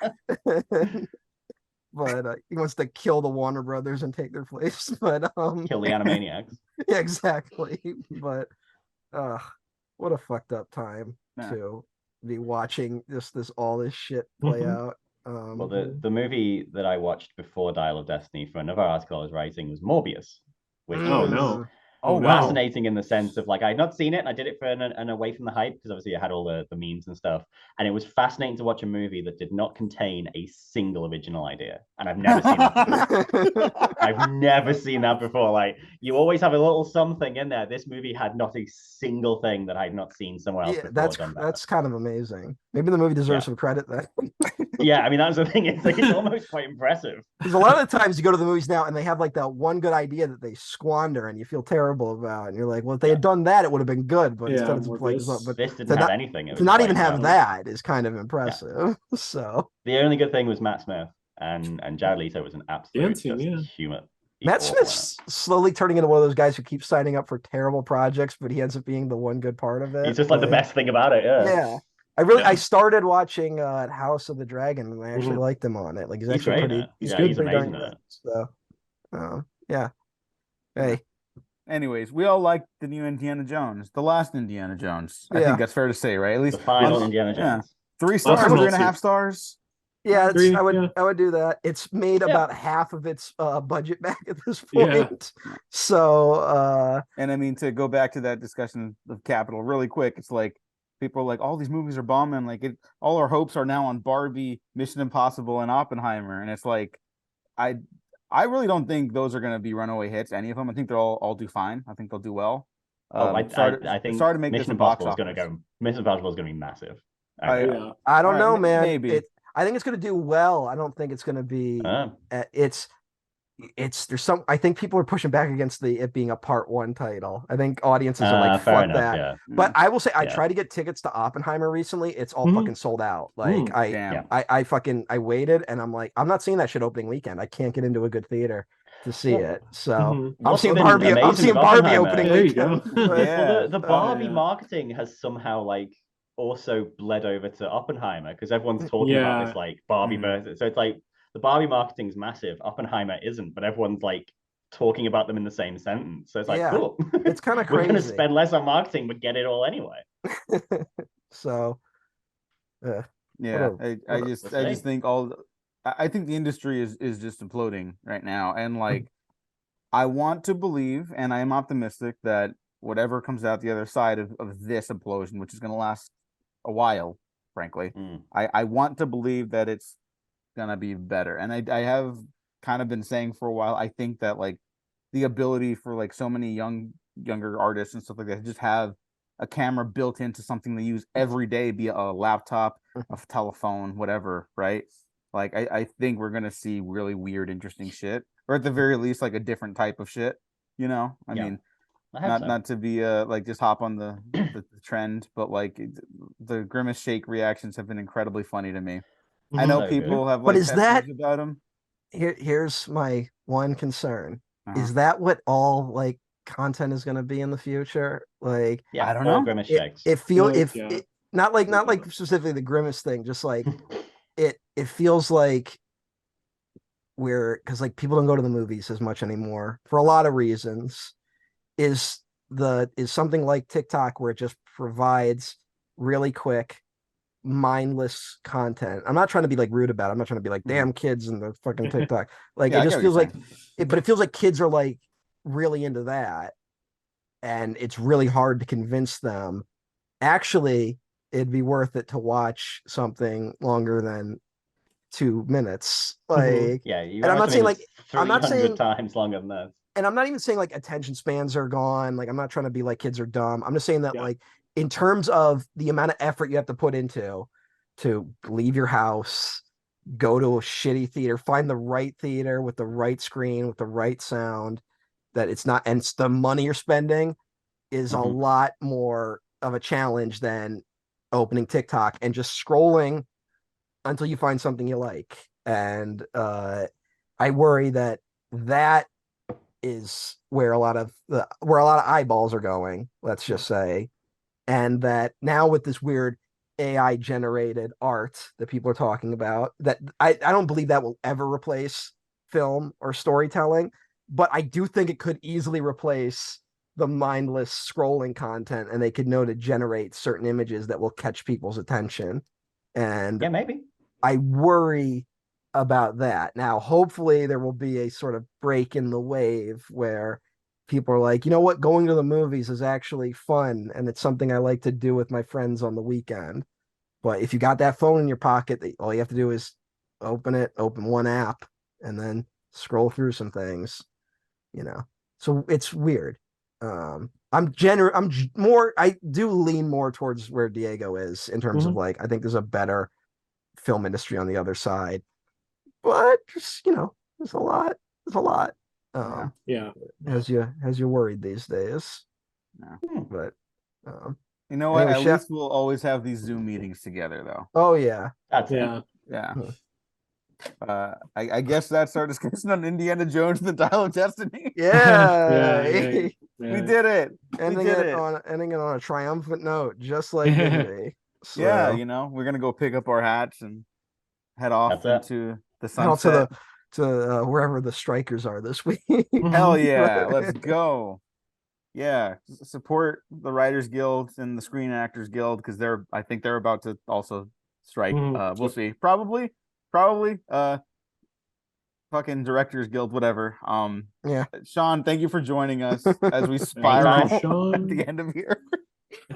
But he wants to kill the Warner Brothers and take their place. But kill the Animaniacs. Yeah, exactly. But what a fucked up time to be watching all this shit play out. Well, the movie that I watched before Dial of Destiny for another article I was writing was Morbius, which was fascinating in the sense of like I'd not seen it and I did it for an away from the hype because obviously it had all the memes and stuff, and it was fascinating to watch a movie that did not contain a single original idea, and I've never seen that before. I've never seen that before. Like, you always have a little something in there. This movie had not a single thing that I'd not seen somewhere else before. That's kind of amazing. Maybe the movie deserves some credit then. Yeah, I mean, that's the thing. It's almost quite impressive. Because a lot of the times you go to the movies now and they have like that one good idea that they squander and you feel terrible about, and you're like, well, if they had done that, it would have been good. But instead it's like, this didn't have anything. To not even have that is kind of impressive. Yeah. So the only good thing was Matt Smith and Jared Leto was an absolute humor. Matt Smith's slowly turning into one of those guys who keeps signing up for terrible projects, but he ends up being the one good part of it. He's just like the best thing about it. Yeah. I started watching House of the Dragon and I actually liked him on it. Like he's actually he's amazing at it. So hey. Anyways, we all like the new Indiana Jones, the last Indiana Jones. I think that's fair to say, right? At least the final Indiana Jones. 3 stars, 3.5 stars. Yeah, I would do that. It's made about half of its budget back at this point. Yeah. So and I mean, to go back to that discussion of capital really quick, it's like people are like, all these movies are bombing. Like all our hopes are now on Barbie, Mission Impossible, and Oppenheimer. And it's like, I really don't think those are going to be runaway hits. Any of them. I think they'll all do fine. I think they'll do well. I think sorry to make Mission Impossible is going to go. Mission Impossible is going to be massive. I don't know, man. Maybe. I think it's going to do well. I don't think it's going to be. There's some. I think people are pushing back against it being a part 1 title. I think audiences are like, fuck that. Yeah. But I will say, I tried to get tickets to Oppenheimer recently. It's all fucking sold out. Like I waited, and I'm like, I'm not seeing that shit opening weekend. I can't get into a good theater to see it. So I'm seeing Barbie. I'm seeing Barbie opening weekend. Well, the Barbie marketing has somehow like also bled over to Oppenheimer because everyone's talking about this like Barbie versus. So it's like the Barbie marketing's massive. Oppenheimer isn't, but everyone's like talking about them in the same sentence. So it's like, cool. It's kind of crazy. We're going to spend less on marketing, but get it all anyway. So, I just think I think the industry is just imploding right now, and like I want to believe, and I am optimistic that whatever comes out the other side of this implosion, which is going to last a while, frankly, I want to believe that it's gonna be better. And I have kind of been saying for a while, I think that like the ability for like so many younger artists and stuff like that to just have a camera built into something they use every day, be a laptop, a telephone, whatever, right? Like I think we're gonna see really weird, interesting shit, or at the very least like a different type of shit. You know, I Yeah. mean, I hope not so. not to be like just hop on the trend, but like the Grimace Shake reactions have been incredibly funny to me. I know So good. people have But like is pet that- peeves about him. Here's my one concern. Uh-huh. Is that what all like content is going to be in the future? Like, Yeah, I don't all know. Grimace it, shakes. it feel Like, if yeah. it, not like Whatever. specifically the Grimace thing, just like it feels like because like people don't go to the movies as much anymore for a lot of reasons. Is something like TikTok where it just provides really quick, mindless content. I'm not trying to be like rude about it. I'm not trying to be like, damn kids and the fucking TikTok. Like Yeah, it I get just what you're feels like saying. but it feels like kids are like really into that. And it's really hard to convince them. Actually, it'd be worth it to watch something longer than 2 minutes. Like, Yeah, you and I'm watch not saying them like I'm not 300 saying times longer than that. and I'm not even saying like attention spans are gone. Like I'm not trying to be like kids are dumb. I'm just saying that Yeah. like in terms of the amount of effort you have to put into to leave your house, go to a shitty theater, find the right theater with the right screen, with the right sound, that it's not, and it's the money you're spending is a lot more of a challenge than opening TikTok and just scrolling until you find something you like. And I worry that that is where a lot of eyeballs are going, let's just say. And that now with this weird AI generated art that people are talking about, that I don't believe that will ever replace film or storytelling, but I do think it could easily replace the mindless scrolling content, and they could know to generate certain images that will catch people's attention. And Yeah, maybe. I worry about that. Now, hopefully, there will be a sort of break in the wave where people are like, you know what, going to the movies is actually fun, and it's something I like to do with my friends on the weekend. But if you got that phone in your pocket, all you have to do is open one app, and then scroll through some things, you know. So it's weird. I do lean more towards where Diego is in terms of like, I think there's a better film industry on the other side, but just there's a lot. Yeah. Has you worried these days? Yeah. But You know what? anyway, At Chef. least we'll always have these Zoom meetings together, though. Oh yeah, That's it. Yeah. Yeah. Hmm. I guess that's our discussion on Indiana Jones and the Dial of Destiny. yeah. Yeah. We did it. ending did it it. on a triumphant note, just like Disney. So, Yeah, we're gonna go pick up our hats and head off That's it. into the head out sunset. to wherever the strikers are this week. Hell yeah, let's go. Yeah, support the Writers Guild and the Screen Actors Guild because I think they're about to also strike. We'll see. Probably. Fucking Directors Guild, whatever. Yeah. Sean, thank you for joining us as we Anytime, spiral Sean. at the end of here.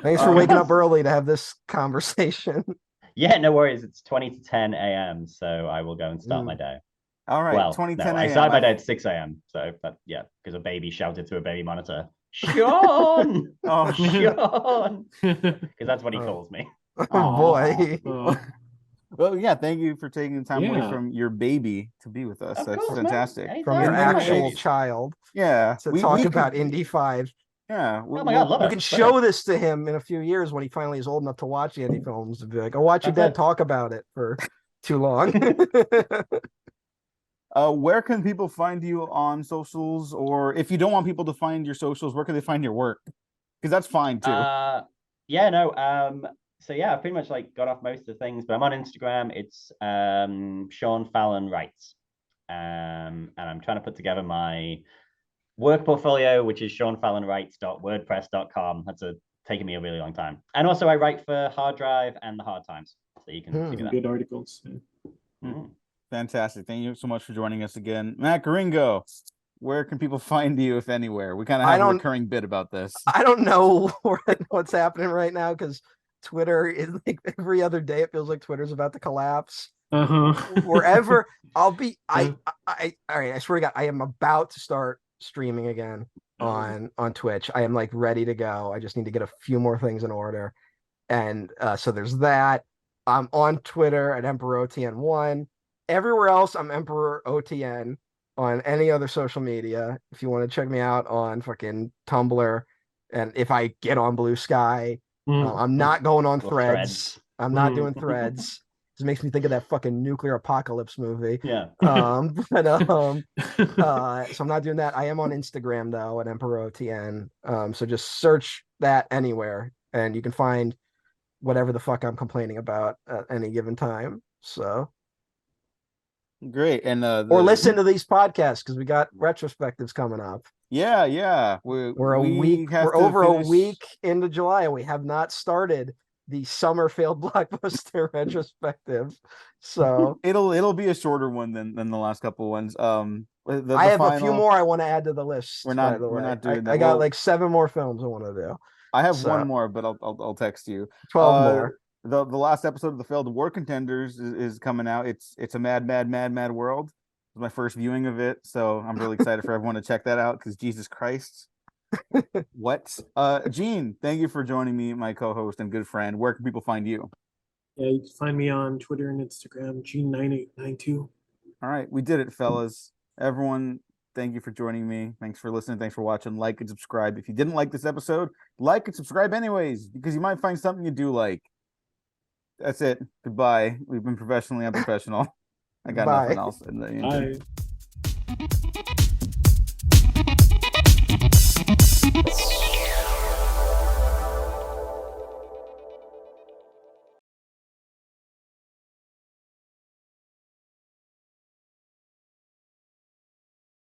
Thanks for waking up early to have this conversation. Yeah, no worries. It's 20 to 10 a.m. So I will go and start my day. All right, Well, 2010 no, I a.m. started my day at 6 a.m. So because a baby shouted to a baby monitor, Sean! Oh, Sean! Because that's what he Oh. calls me. Oh boy. Oh, Well, yeah, thank you for taking the time away Yeah. from your baby to be with us. Of That's course, man. fantastic. Anytime. From your And then actual Babies. child Yeah, to we talk could- about Indy 5. Yeah, Oh my God, love You it. can Let's show go. this to him in a few years when he finally is old enough to watch the Indy films and be like, "I'll watch your That's dad it. talk about it for too long." Where can people find you on socials, or if you don't want people to find your socials, where can they find your work? Because that's fine too. So yeah, I've pretty much like got off most of the things, but I'm on Instagram. It's Sean Fallon Writes. And I'm trying to put together my work portfolio, which is seanfallonwrites.wordpress.com. That's taken me a really long time. And also I write for Hard Drive and the Hard Times. So you can figure that. good articles. Fantastic. Thank you so much for joining us again. Matt Garingo, where can people find you, if anywhere? We kind of have a recurring bit about this. I don't know what's happening right now because Twitter is like every other day. It feels like Twitter's about to collapse. Wherever I'll be, all right. I swear to God, I am about to start streaming again on Twitch. I am like ready to go. I just need to get a few more things in order, and so there's that. I'm on Twitter at EmperorOTN1. Everywhere else, I'm Emperor OTN. on any other social media. If you want to check me out on fucking Tumblr, and if I get on Blue Sky, I'm not going on Or Threads. I'm not doing Mm. Threads. This makes me think of that fucking nuclear apocalypse movie. Yeah. So I'm not doing that. I am on Instagram though at Emperor OTN. So just search that anywhere and you can find whatever the fuck I'm complaining about at any given time. So Great. And or listen to these podcasts because we got retrospectives coming up. yeah. We're we have we're to over a finish- week into July and we have not started the summer failed blockbuster retrospective. So It'll be a shorter one than the last couple ones. I have a few more I want to add to the list. We're By the way, not doing that. I got Well, like 7 more films I want to do. I have So- one more, but I'll text you. 12 more. The last episode of the Failed War Contenders is coming out. It's a mad world. It's my first viewing of it, so I'm really excited for everyone to check that out because Jesus Christ. What? Gene, thank you for joining me, my co-host and good friend. Where can people find you? Yeah, you can find me on Twitter and Instagram, Gene9892. All right, we did it, fellas. Everyone, thank you for joining me. Thanks for listening. Thanks for watching. Like and subscribe. If you didn't like this episode, like and subscribe anyways, because you might find something you do like. That's it. Goodbye. We've been professionally unprofessional. I got Bye. nothing else. Bye.